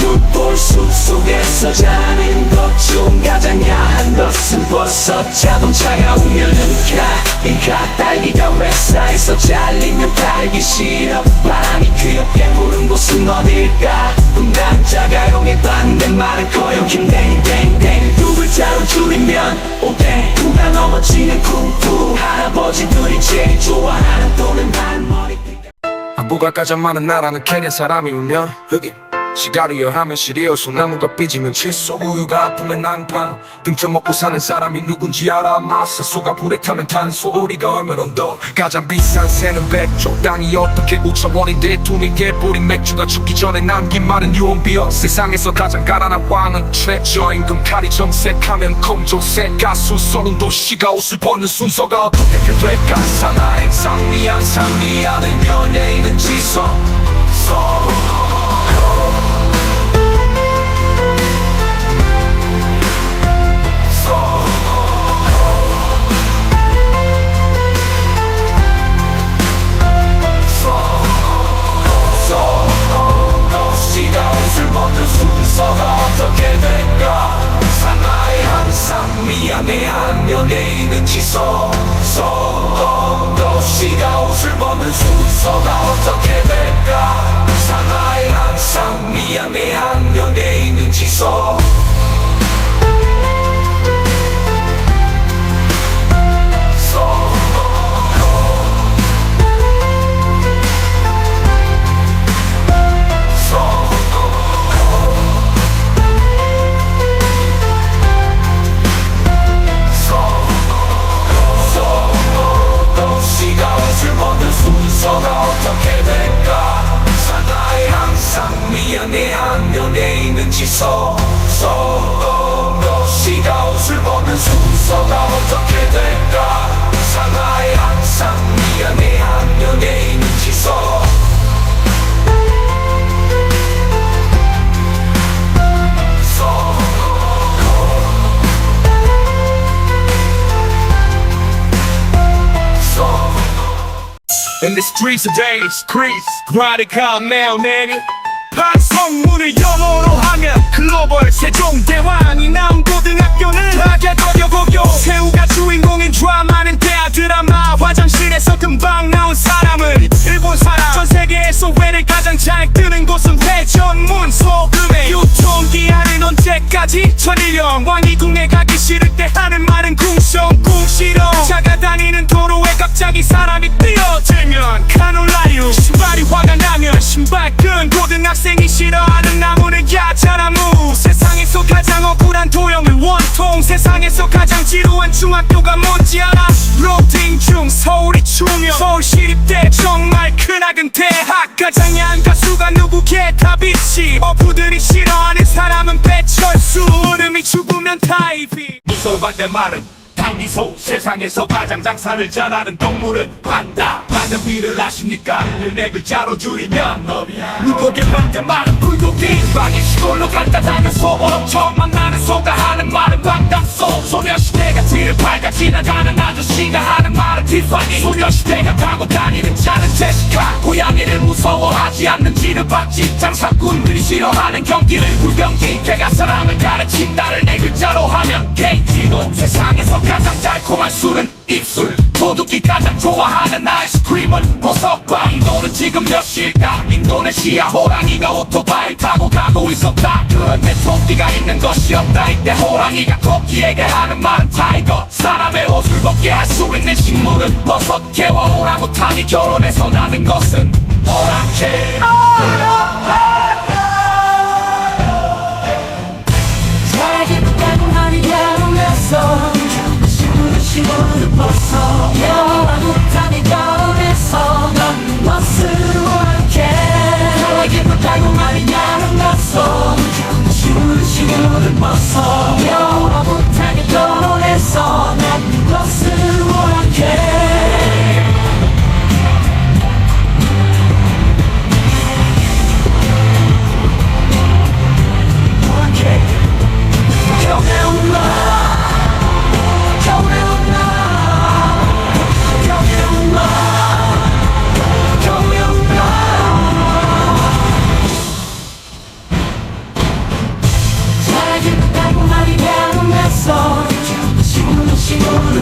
풋볼 숲속에서 자는 것 중 가장 야한 것은 버섯 자동차가 우면은 가이가 딸기가 회사에서 잘리면 딸기 시럽 바람이 귀엽게 부른 곳은 어딜까 남자가 용에 받는 말은 커요 김댕댕댕 두 글자로 줄이면 오대 누가 넘어지는 쿵푸 할아버지들이 제일 좋아하는 또는 할머니 안부가 가장 많은 나라는 케냐 사람이 울면 흑인 시가리어 하면 시리얼 소나무가 삐지면 칠소 우유가 아프면 난판 등쳐 먹고 사는 사람이 누군지 알아 마사 소가 불에 타면 탄소 우리가 얼마나 더 가장 비싼 새는 백조 땅이 어떻게 5,000원인데 돈이 개뿌린 맥주가 죽기 전에 남긴 말은 유언비어 세상에서 가장 가난한 왕은 트레저 임금 칼이 정색하면 검정색 가수 서른 도시가 옷을 벗는 순서가 어떻게 될까 사나행 상미한 상미하는 연예인은 지성 순서가 어떻게 될까 사나이 항상 미안해한 연예인은 지소 도시가 옷을 벗는 순서가 어떻게 될까 사나이 항상 미안해한 연예인은 지소 순서가 어떻게 될까 사나이 항상 미안해한 연예인은 지소 도시가 옷을 벗는 순서가 어떻게 될까 사나이 항상 미안해한 연예인은 지소
In the streets of days, crease, radical now, nigga. 방송문을 영어로 하면 글로벌 세종대왕이 나온 고등학교는 하게도려고요 새우가 주인공인 드라마는 대하 드라마 화장실에서 금방 나온 사람은 일본 사람 전 세계에서 회를 가장 잘 뜨는 곳은 회전문 소금의 유통기한은 언제까지 천일염 왕이 국내 가기 싫을 때 하는 말은 궁성 궁시렁 차가 다니는 도로에 갑자기 사람이 뛰어들면 카놀라유 신발이 화가 나면 신발끈 고등학생이 싫어하는 나무는 야자나무 세상에서 가장 억울한 도형은 원통 세상에서 가장 지루한 중학교가 뭔지 알아? 로딩 중 서울이 추면 서울시립대 정말 크나큰 대학 가장 야한 가수가 누구 개타비치 어부들이 싫어하는 사람은 배철수 얼음이 죽으면 타이비
무서운 내 말은 당기소 세상에서 가장 장사를 잘하는 동물은 판다 많은 비를 아십니까 네 글자로 줄이면 물고기 반대 말은 불고기 방이 시골로 간다다는 소 처음 만나는 소가 하는 말은 광담소 소녀시대가 뒤를 밝아 지나가는 아저씨가 하는 말은 티파니 소녀시대가 타고 다니는 차는 제시카 고양이를 무서워하지 않는 지르박지 장사꾼들이 싫어하는 경기를 불경기 개가 사람을 가르친다를 네 글자로 하면 게이지노 세상에서 가장 달콤한 술은 입술 도둑이 가장 좋아하는 아이스크림은 보석바 인도는 지금 몇 시일까 인도네시아 호랑이가 오토바이 타고 가고 있었다 그런데 토끼가 있는 것이 없다 이때 호랑이가 토끼에게 하는 말은 타이거 사람의 옷을 벗게 할 수 있는 식물은 버섯 개와 오랑우탄이 결혼해서 나는 것은 오랑캐
자기보다는 하니 야롱했어 시골을 벗어 여왕우탄이 결혼해서 넌 것을 원해 자기보다는 하니 야롱했어 시골을 벗어 여왕우탄이 결혼해서 넌 것을 원해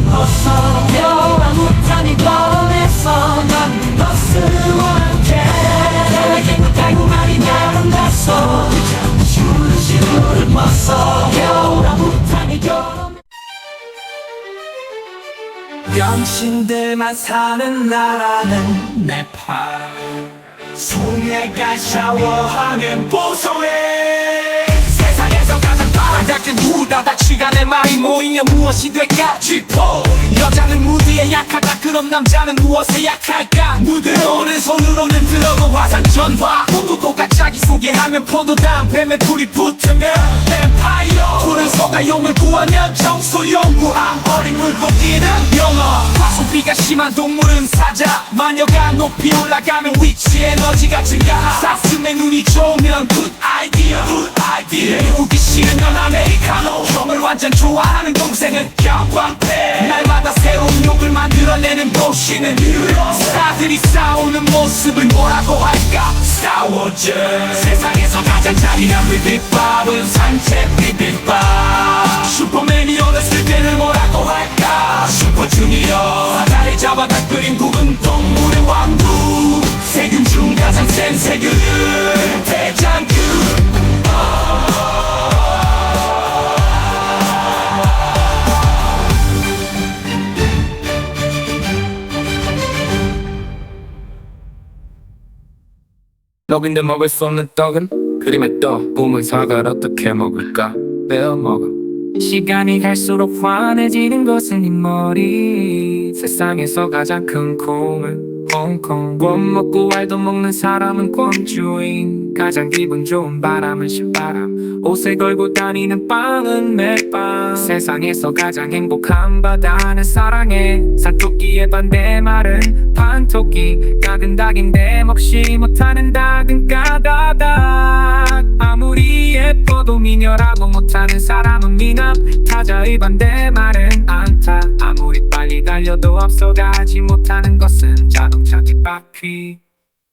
벗어요 아무탄이 걸어냈어 난 너스와 함께 행복하고 말이 아름답소 시루를 벗어요 아무탄이 걸어
병신들만 사는 나라는 네팔 송해가 샤워하는 보소해 세상에서 가장 바람잡힌 후다닥 시간에 말이 모이면 무엇이 될까 짚어 여자는 무드에 약하다 그럼 남자는 무엇에 약할까 무드로는 손으로는 들어고 화산 전화 모두 똑같이 자기소개하면 포도당 뱀에 불이 붙으면 뱀파이어 푸른 소가 용을 구하면 청소용 무함 어린 물고기는 영어 화소비가 심한 동물은 사자 마녀가 높이 올라가면 위치 에너지가 증가하 사슴의 눈이 좋으면 good idea 배우기 싫으면 아메리카노 형을 완전 좋아하는 동생은 형광패 날마다 새로운 욕을 만들어내는 보시는 스타들이 싸우는 모습을 뭐라고 할까 싸워줘 세상에서 가장 잔인한 비빔밥은 산책 비빔밥 슈퍼맨이 어렸을 때는 뭐라고 할까 슈퍼주니어 사다리 잡아 다 끓인 굽은 동물의 왕국 세균 중 가장 센 세균 대장균 떡인데 먹을 수 없는 떡은 그림의 떡 꿈을 사과를 어떻게 먹을까 빼어 먹어 시간이 갈수록 환해지는 것은 이 머리 세상에서 가장 큰 콩은 홍콩 권 먹고 알도 먹는 사람은 권주인 가장 기분 좋은 바람은 신바람 옷에 걸고 다니는 빵은 맥빵 세상에서 가장 행복한 바다는 사랑해 산토끼의 반대말은 판토끼 작은 닭인데 먹지 못하는 닭은 까다닭 아무리 예뻐도 미녀라고 못하는 사람은 미남 타자의 반대말은 안타 아무리 빨리 달려도 앞서가지 못하는 것은 자동차 뒷바퀴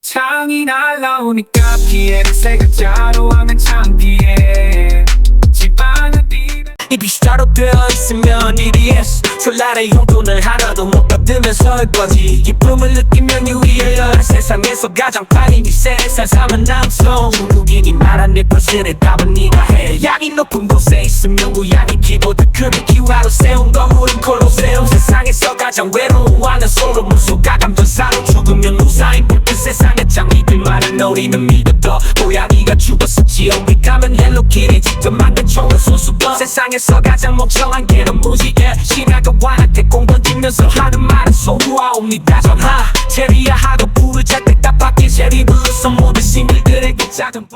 창이 날라오니까 피해를 세 글자로 하면 창피해 집안은 입이 숫자로 되어 있으면 EDS 설날의 용돈을 하나도 못 받으면서 할 거지 기쁨을 느끼면 유의해야 세상에서 가장 빨리 네 세살 사는 남성 중국인이 말한 내 퍼센의 답은 네가 해 양이 높은 곳에 있으면 우양이 키보드 크기 기와로 세운 건물은 콜로세움 세상에서 가장 외로워하는 소름 무수가 감전사로 죽으면 우사인 볼트 세상에 장미들만을 노리는 믿어도 고양이가 죽었을지 우리 가면 헬로키리 직접 만든 총을 쏘수던 세상에서 가장 멍청한 개는 무지개 심야가 완한테 공 던지면서 하는 말은 소우아옵니다 전하 체리야 하고 부르자 때딱 바뀐 체리 블루서 모든 싱글들에게 작은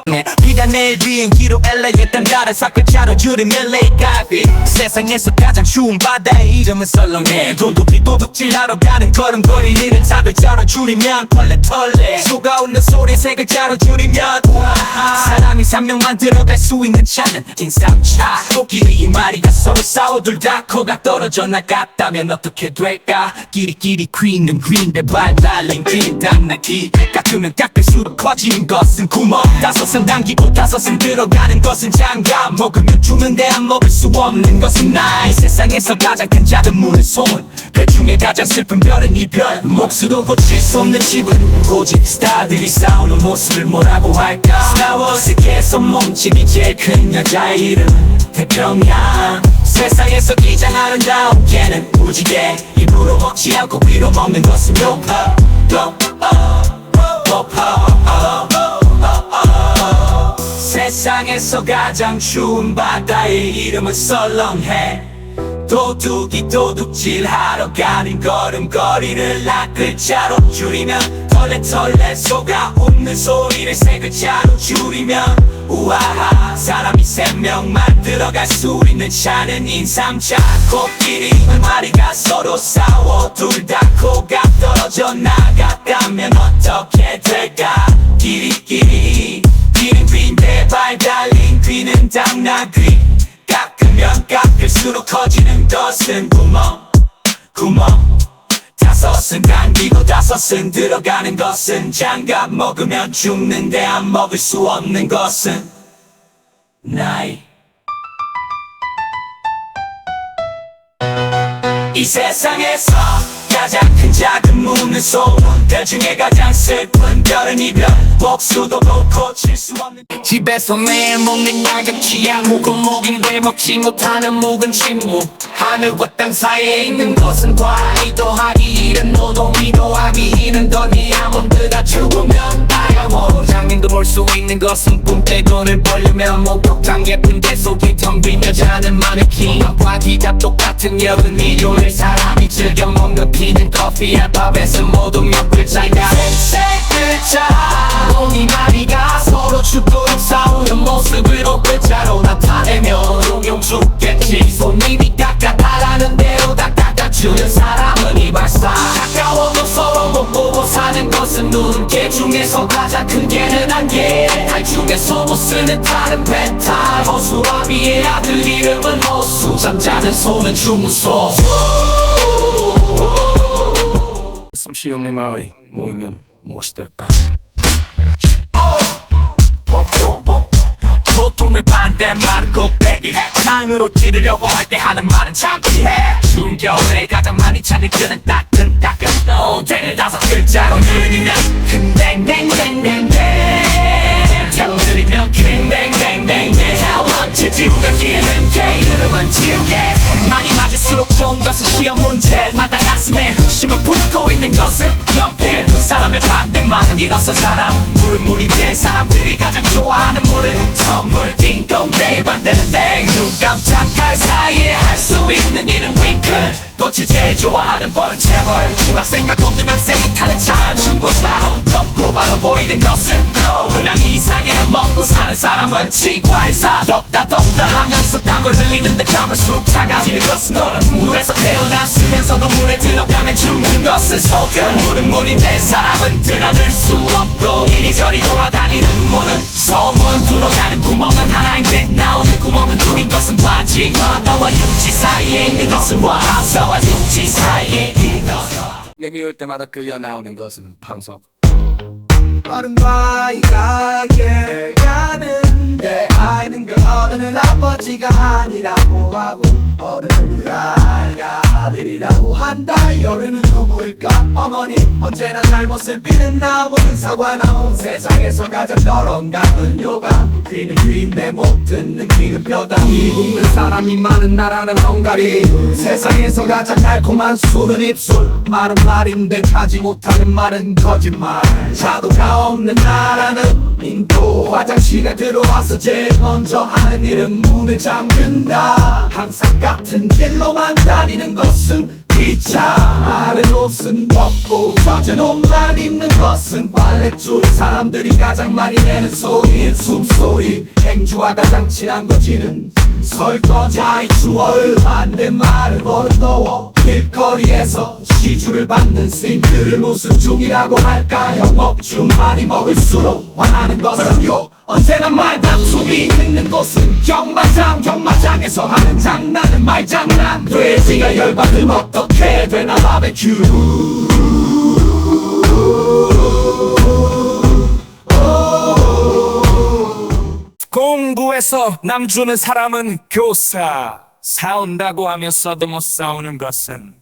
비단 내일 비행기로 LA에 딴다른 사끝자로 줄이면 LA까지 세상에서 가장 추운 바다의 이름은 썰렁해 도둑이 도둑질하러 가는 걸음걸이를 사글자로 줄이면 털레 소가 웃는 소리 세 글자로 줄이면 사람이 3명만 들어갈 수 있는 차는 인삼차 코끼리 이 마리가 서로 싸워 둘 다 코가 떨어져 나갔다면 어떻게 될까 끼리끼리 퀴는 퀸데 발달린 퀸 당나귀 깎으면 깎을수록 커지는 것은 구멍 다섯은 당기고 다섯은 들어가는 것은 장갑 먹으면 죽는데 안 먹을 수 없는 것은 나이 세상에서 가장 큰 작은 문은 소문 그 중에 가장 슬픈 별은 이별 몫으로 고칠 수 없는 집은 오직 스타들이 싸우는 모습을 뭐라고 할까 스타워스에서 멈칫이 제일 큰 여자의 이름 태평양 세상에서 가장 아름다운 개는 무지개 입으로 먹지 않고 위로 먹는 것은 높아 세상에서 가장 추운 바다의 이름은 썰렁해 도둑이 도둑질하러 가는 걸음걸이를 한 글자로 줄이면 털레 소가 웃는 소리를 세 글자로 줄이면 우아하 사람이 3명만 들어갈 수 있는 차는 인삼차 코끼리 한 마리가 서로 싸워 둘 다 코가 떨어져 나갔다면 어떻게 될까 끼리끼리 귀는 귀인데 발 달린 귀는 당나귀 깎으면 깎을수록 커지는 것은 구멍 다섯은 당기고 다섯은 들어가는 것은 장갑 먹으면 죽는데 안 먹을 수 없는 것은 나이 이 세상에서 가장 큰 작은 묻는 소원들 중에 가장 슬픈 별은 이별 복수도 고칠 수 없는
집에서 매일 먹는 야경 취향 묵은 목인데 먹지 못하는 묵은 침묵 하늘과 땅 사이에 있는 것은 과이 더하기 1은 노동이 더하기 2는 더니 아몬드가 죽으면 다이아몬드 장인도 볼 수 있는 것은 뿜때 돈을 벌려면 목욕탕 예쁜 데 속이 텅 빈 여자는 마네킹 밥과 기자 똑같은 여은 일요일 사람이 즐겨 먹는 피는 커피야 밥에서 모두 몇 글자야 세 글자 이 마리가 서로 죽도록 싸우는 모습으로 글자로 나타내면 용용 죽겠지 손님이 깎아달라는 대로 다 깎아주는 사람은 이발사 가까워도 서로 못 보고 사는 것은 눈개 중에서 가장 큰 개는 안개 달 중에서 못 쓰는 다른 펜탈 허수아비의 아들 이름은 호수 잠자는 소는 주무소
잠시 형님 마을이 모이면 무엇이 될까 보통의 반대말은 곱빼기 창으로 찌르려고 할 때 하는 말은 창피해 추운 겨울에 가장 많이 찾는 끈은 따끈 오뎅을 5글자로 늘리면 큰댕댕댕댕댕 겨울이면 큰댕댕댕댕 원체 지우가 끼는 게 이름은 지우개 많이 맞을수록 좋은 것은 시험 문제마다 가슴에 흑심을 품고 있는 것은 연필 두 사람의 반대말은 일어서 사람 물이 된 사람들이 가장 좋아하는 물은 선물 띵동댕 반대는 땡눈 깜짝할 사이에 할 수 있는 일은 윙클 꽃이 제일 좋아하는 벌은 재벌 중학생과 고등학생이 타는 차 중고차로 덥고 바로 보이는 것은 그냥 이상해 먹고 사는 사람은 치과의사 덥다 하면서 땀을 흘리는데 땀을 쑥 차가지는 것은 너는 물에서 태어났으면서도 물에 들어가면 죽는 것은 소금 물인데 사람은 드러낼 수 없고 이리저리 돌아다니는 물은 소문 들어가는 구멍은 하나인데 나오는 구멍은 둘인 것은 바지 바다와 육지 사이에 있는 것은 와사와 육지 사이에 있는 것은
내게 올 때마다 끌려 나오는 것은 방석
어른 바위가 가는데 아이는 그 어른은 아버지가 아니라고 하고 어른은 아들이라고 한다 어른은 누구일까 어머니 언제나 잘못을 비는 나무는 사과 나온 세상에서 가장 더러운 감은 요가 귀는 귀인데 못 듣는 귀는 뼈다 이 굽는 사람이 많은 나라는 헝가리 세상에서 가장 달콤한 술은 입술 말은 말인데 하지 못하는 말은 거짓말 자도가 없는 나라는 인도 화장실에 들어와서 제일 먼저 하는 일은 문을 잠근다 항상 같은 길로만 다니는 것은 기차 마른 옷은 벗고 젖은 옷만 입는 것은 빨래줄 사람들이 가장 많이 내는 소리는 숨소리 행주와 가장 친한 거지는 설거지의 주어를 반대말을 버릇넣어 길거리에서 시주를 받는 스님들을 무슨 중이라고 할까 영업중 많이 먹을수록 원하는 것은 욕 언제나 말다툼이 있는 곳은 경마장에서 하는 장난은 말장난 돼지가 열받으면 어떻게 되나 바베큐
공부해서 남 주는 사람은 교사 싸운다고 하면서도 못 싸우는 것은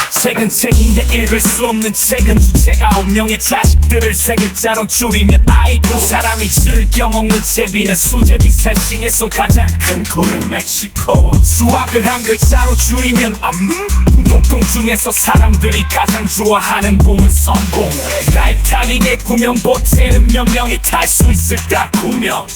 책은 책인데 읽을 수 없는 책은 주제 9명의 자식들을 3글자로 줄이면 아이 두 사람이 즐겨 먹는 제비는 수제비 세싱에서 가장 큰 꼴은 멕시코 수학을 1글자로 줄이면 보통 중에서 사람들이 가장 좋아하는 봄은 성공 타이타닉의 구명보트에는 몇 명이 탈 수 있을까 9명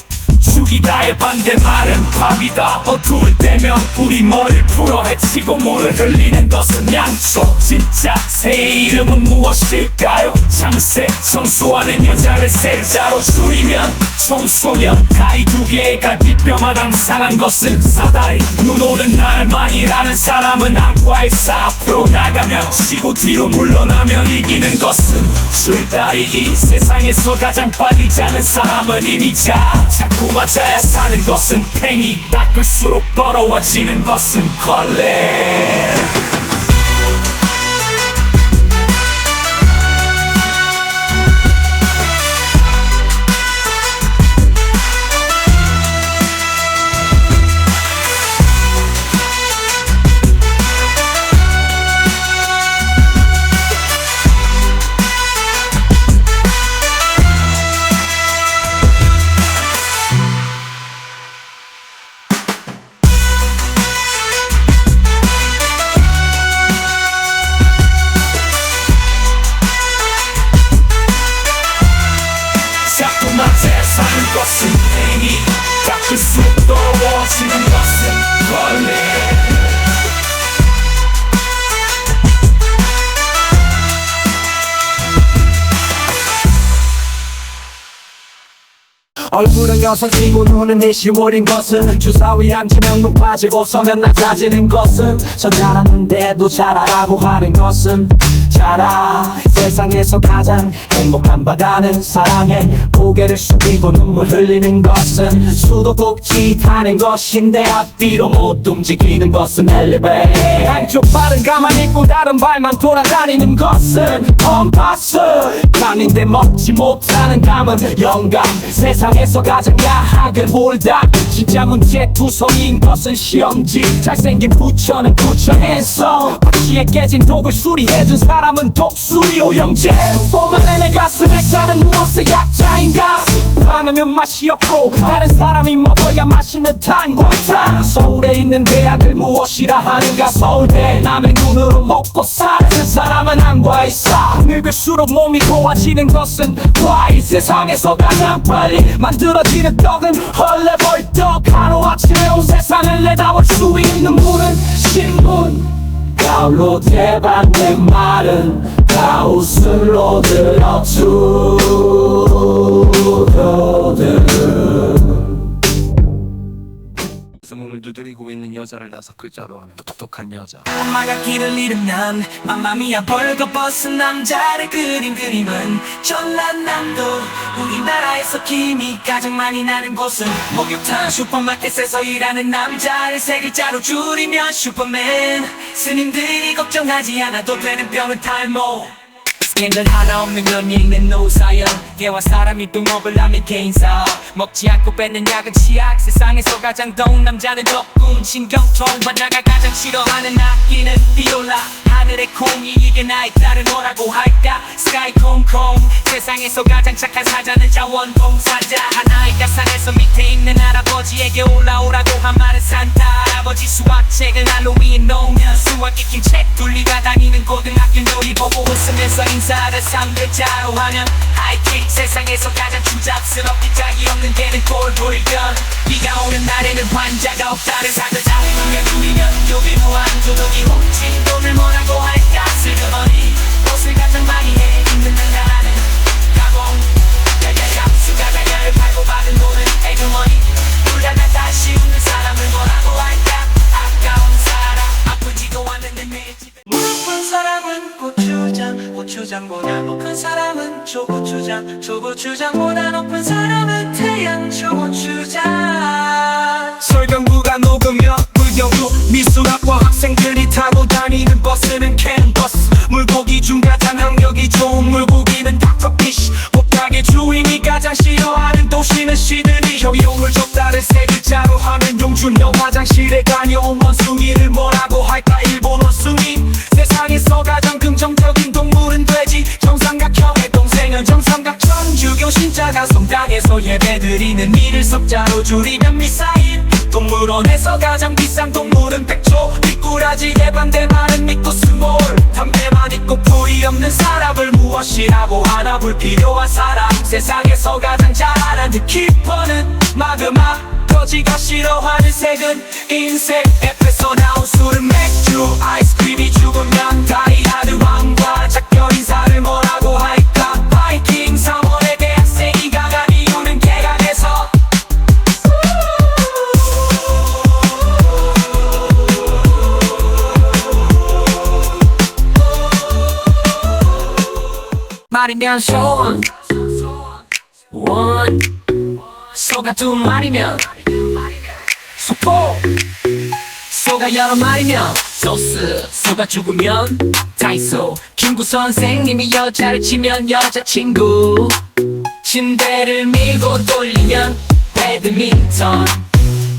죽이다의 반대말은 밥이다 어두울 때면 우리 머리를 풀어 헤치고 물을 흘리는 것은 양초 진짜 새의 이름은 무엇일까요 장세 성수하는 여자를 3자로 줄이면 청소년 가위 2개의 갈비뼈마당 상한 것은 사다리 눈 오는 날만이라는 사람은 안과에서 앞으로 나가면 치고 뒤로 물러나면 이기는 것은 줄다리 이 세상에서 가장 빨리 자는 사람은 이미자 자꾸 맞아야 사는 것은 팽이 닦을수록 더러워지는 것은 걸레 얼굴은 여성이고 눈은 일시월인 것은 주사위 앉으면 높아지고 서면 낮아지는 것은 전 잘하는데도 잘하라고 하는 것은 잘하 세상에서 가장 행복한 바다는 사랑해 고개를 숙이고 눈물 흘리는 것은 수도꼭지 타는 것인데 앞뒤로 못 움직이는 것은 엘리베이터 한쪽 발은 가만히 있고 다른 발만 돌아다니는 것은 컴파스 감인데 먹지 못하는 감은 영감 세상에서 가장 야하게 홀다 진짜 문제 투성이인 것은 시험지 잘생긴 부처는 부처해서 바퀴에 깨진 독을 수리해준 사람은 독수리 오영재 봄은 내 가슴에 사는 무엇의 약자인가 많으면 맛이 없고 다른 사람이 먹어야 맛있는 탄광타 서울에 있는 대학을 무엇이라 하는가 서울대 남의 눈으로 먹고 사는 사람은 안과 있어 늙을수록 몸이 고와지는 것은 과일 세상에서 가장 빨리 만들어지는 떡은 헐레벌떡 하루아침에 온 세상을 내다볼 수 있는 문은 신문 가을로 대받는 말은 가웃으로 들어
숨을 두드리고 있는 여자를 5글자로 하면 똑똑한 여자
엄마가 길을 잃으면 맘마미아 벌거벗은 남자를 그림은 전라남도 우리나라에서 김이 가장 많이 나는 곳은 목욕탕 슈퍼마켓에서 일하는 남자를 3글자로 줄이면 슈퍼맨 스님들이 걱정하지 않아도 되는 병은 탈모 스캔들 하나 없는 건 읽는 노사연 개와 사람이 뚱업을 하면 개인사업 먹지 않고 뺏는 약은 치약 세상에서 가장 더운 남자는 덕분 신경통 환자가 가장 싫어하는 악기는 비올라 하늘의 콩이 이게 나의 딸은 뭐라고 할까 스카이 콩콩 세상에서 가장 착한 사자는 자원봉사자 하나의 가산에서 밑에 있는 할아버지에게 올라오라고 한 말은 산타 할아버지 수학책을 할로윈 놓으면 수학 익힌 책 둘리가 다니는 고등학교 놀이 보고 웃으면서 인사를 3글자로 하면 하이킥 세상에서 가장 추잡스럽게 짝이 없는 개는 꼴불견 비가 오는 날에는 환자가 없다를 4글자로 누르면 요비 무한 도둑이 훔친 돈을 뭐라고 할까 슬그머니 옷을 가장 많이 해 입는 나라는 가공 수가 달걀을 팔고 받은 돈은 에그머니 불안하다 쉬우는 사람을 뭐라고 할까 아까운 사람 아프지도 않는데 매일 집에 높은 사람은 고추장보다 높은 사람은 초고추장보다 높은 사람은 태양 초고추장
설경구가 녹으며 물경구 미술학과 학생들이 타고 다니는 버스는 캔버스 물고기 중 가장 학력이 좋은 물고기는 닥터피쉬 복닥의 주인이 가장 싫어하는 도시는 시드니 효용을 줬다를 3글자로 하면 용준여 화장실에 다녀온 원숭이를 뭐라고 할까 일본 원숭이 세상에서 가장 긍정적인 동물은 돼지 정삼각형의 동생은 정삼각천 주교신자가 성당에서 예배드리는 일을 석자로 줄이면 미사일 동물원에서 가장 비싼 동물은 백조 미꾸라지에 반대말은 미꾸스몰 담배만 있고 불이 없는 사람을 무엇이라고 하나 불필요한 사람 세상에서 가장 잘하는 키퍼는 마그마 거지가 싫어하는 색은 인생 앱에서 나온 술은 맥주 아이스크림이 죽으면 다이아드 왕과 작별 인사를 뭐라고 할까 파이팅 3월의 대학생이 강한 이유는 개강해서 말이면 소원 원 소가 2마리면 소포 소가 여러 마리면 소스 소가 죽으면 다이소 김구 선생님이 여자를 치면 여자친구 침대를 밀고 돌리면 배드민턴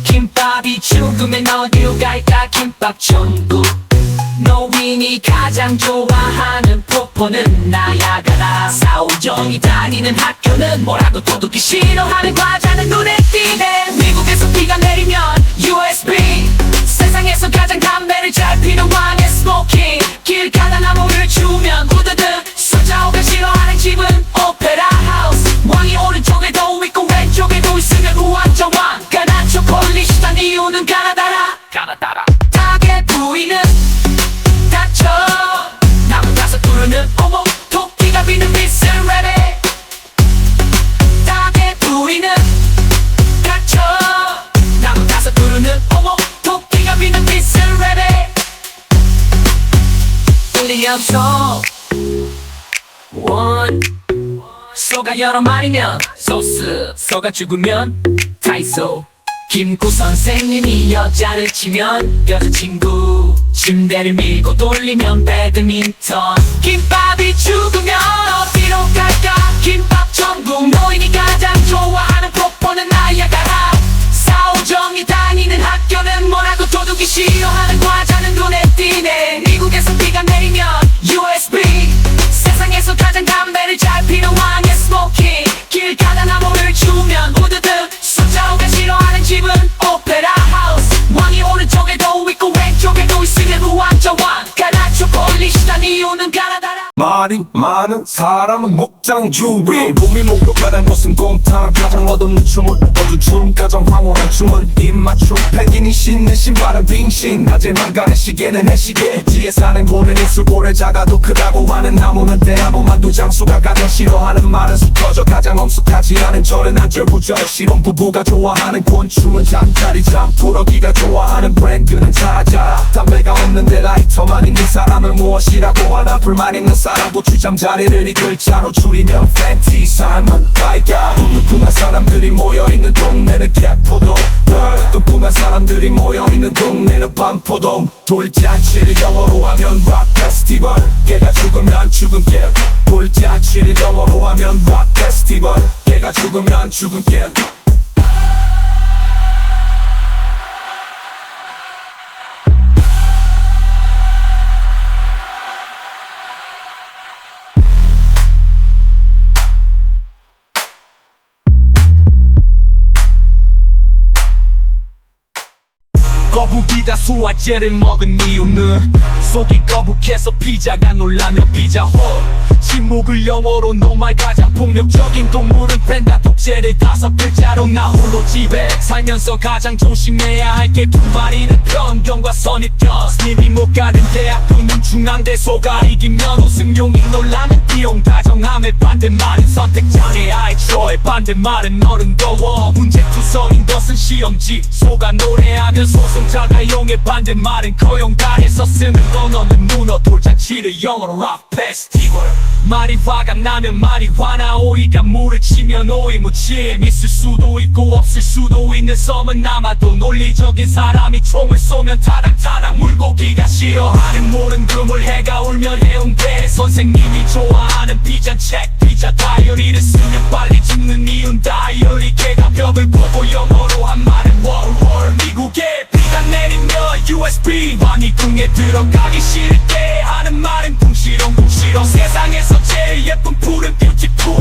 김밥이 죽으면 어디로 갈까 김밥 천국 노인이 가장 좋아하는 폭포는 나야가라 사오정이 다니는 학교는 뭐라도 도둑이 싫어하는 과자는 눈에 띄네 미국에서 비가 내리면 USB 세상에서 가장 담배를 잘 피는 왕의 스모킹 길 가다 나무를 주우면 우드드 수자오가 싫어하는 집은 오페라 하우스 왕이 오른쪽에도 있고 왼쪽에도 있으면 우왕좌왕 가나 초콜릿이란 이유는 가나다라 닭의 부위는 닥쳐 나무 가서 부르는 어머 토끼가 비는 미스레베 닭의 부위는
말이 없어 원 소가 여러 마리면 소스 소가 죽으면 다이소 김구 선생님이 여자를 치면 여자친구 침대를 밀고 돌리면 배드민턴 김밥이 죽으면 어디로 갈까 김밥 천국 노인이 가장 좋아하는 폭포는 나이아가라 사오정이 다니는 학교는 뭐라고 도둑이 싫어하는 과자는 눈에 띄네 미국에서 비가 내리면 USB 세상에서 가장 담배를 잘 피는 왕의 스모킹 길 가다 나무를 주면 우드드 숫자오가 싫어하는 집은 오페라 하우스 왕이 오른쪽에도 있고 왼쪽에도 있으면 우왕좌왕 가나 초콜릿이란 이유는 가나다라
말이 많은 사람은 목장주의 봄이 목욕하는 곳은 곰탕 가장 얻없는 춤은 어두춤 가장 황홀한 춤은 입맞춤 펭귄이 신는 신발은 빙신 낮에만 가는 시계는 해시계 지에 사는 고는 입술 고래 작아도 크다고 하는 나무는 대나무 만두 장수가 가장 싫어하는 말은 숲터져 가장 엄숙하지 않은 절은 안절부절 실험 부부가 좋아하는 곤충은 잠자리 잠꾸러기가 좋아하는 브랜드는 자자 담배가 없는데 라이터만 있는 사람을 무엇이라고 하나 불만 있는 사람도 주잠자리를 이 글자로 줄이면 팬티 삶은 가이가 뚱뚱한 사람들이 모여있는 동네는 개포동 뚱뚱한 사람들이 모여있는 동네는 반포동 돌잔치를 영어로 하면 락 페스티벌 걔가 죽으면 죽은 길 돌잔치를 영어로 하면 락 페스티벌 걔가 죽으면 죽은 길 거북이가 소화제를 먹은 이유는 속이 거북해서 피자가 놀라며 피자홀 침묵을 영어로 노말 가장 폭력적인 동물은 팬다 독재를 5글자로 나 홀로 집에 살면서 가장 조심해야 할 게 두 마리는 편견과 선입견 스님이 못 가는 대학교는 중앙대 소가 이기면 우승용이 놀라는 띠용 다정함의 반대말은 선택장애 아이초의 반대말은 어른더워 문제투성인 것은 시험지 소가 노래하면 소송자가 용의 반대말은 거용다해서 쓰는 언어는 문어 돌잔치를 영어로 락 페스티벌 말이 화가 나면 마리화나 오이가 물을 치면 오이 무침 있을 수도 있고 없을 수도 있는 섬은 남아도 논리적인 사람이 총을 쏘면 타당타당 물고기가 싫어하는 물은 그물 해가 울면 해운대 선생님이 좋아하는 피자 책 피자 다이어리를 쓰면 빨리 죽는 이유는 다이어리 걔가 벽을 보고 영어로 한 말은 월월 미국에 비가 내리면 USB 왕이 궁에 들어가기 싫을 때 하는 말은 궁시렁 궁시렁 세상에서 제일 예쁜 푸른 뷰티풀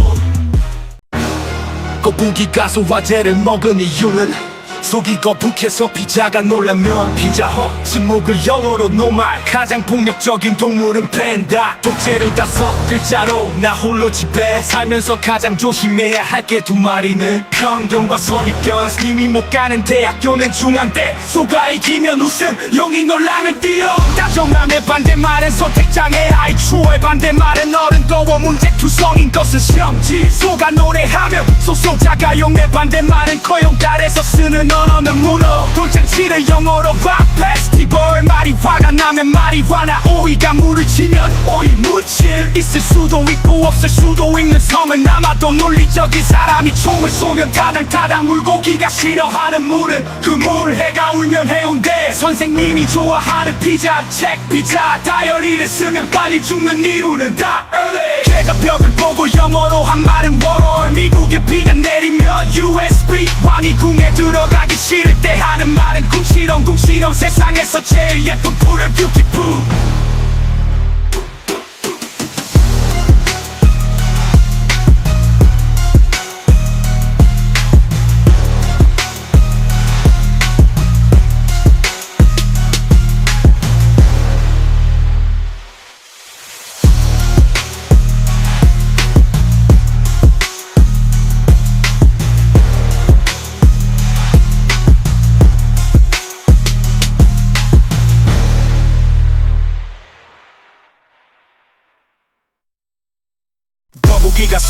거북이가 소화제를 먹은 이유는 속이 거북해서 피자가 놀라면 피자헛 침묵을 영어로 노말 가장 폭력적인 동물은 팬다 독재를 5글자로 나 홀로 집에 살면서 가장 조심해야 할 게 두 마리는 편견과 선입견 스님이 못 가는 대학교는 중앙대 소가 이기면 우승 용이 놀라면 뛰어 다정함의 반대말은 선택장애 아이추의 반대말은 어른더워 문제투성인 것은 시험지 소가 노래하면 소송자가 용의 반대말은 거용달에서 쓰는 언어는 문어 돌잔치를 영어로 락 페스티벌 말이 화가 나면 마리화나 오이가 물을 치면 오이 무칠 있을 수도 있고 없을 수도 있는 섬은 남아도 논리적인 사람이 총을 쏘면 타당타당 물고기가 싫어하는 물은 그물 해가 울면 해운대 선생님이 좋아하는 피자 책 피자 다이어리를 쓰면 빨리 죽는 이유는 다 걔가 벽을 보고 영어로 한 말은 월월 미국에 비가 내리면 USB 왕이 궁에 들어가기 싫을 때 하는 말은 궁시렁 궁시렁 세상에서 제일 예쁜 푸른 뷰티풀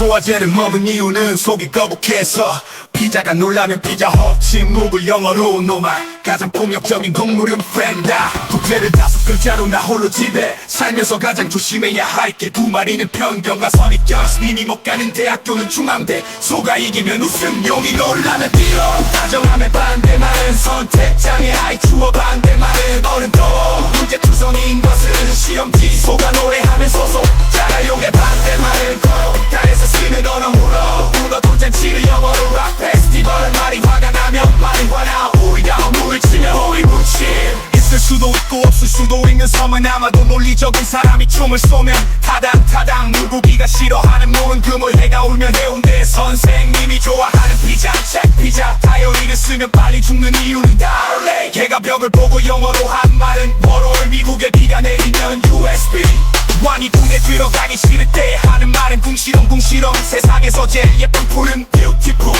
소화제를 먹은 이유는 속이 거북해서 피자가 놀라면 피자헛 침묵을 영어로 노말 가장 폭력적인 동물은 팬다 국제를 5글자로 나 홀로 집에 살면서 가장 조심해야 할 게 두 마리는 편견과 선입견 스님이 못 가는 대학교는 중앙대 소가 이기면 우승 용이 놀라면 뛰어 다정함의 반대말은 선택장애 아이 추워 반대말은 어른도 문제투성이인 것은 시험지 소가 노래하면 소속 자가용의 반대말은 거룩다에서 쓰는 언어 울어 돈잔치를 영어로 락 페스티벌 말이 화가 나면 말이 화나 우리가 물을 치면 우리 묻힘 있을 수도 있고 없을 수도 있는 섬은 아마도 논리적인 사람이 춤을 쏘면 타당 누구기가 싫어하는 모은 그물 해가 울면 해운대 선생님이 좋아하는 피자 책 피자 다이어리를 쓰면 빨리 죽는 이유는 다르네 걔가 벽을 보고 영어로 한 말은 월월 미국에 비가 내리면 USB 왕이 군에 들어가기 싫을 때 하는 말은 궁시렁 세상에서 제일 예쁜 푸른 beautiful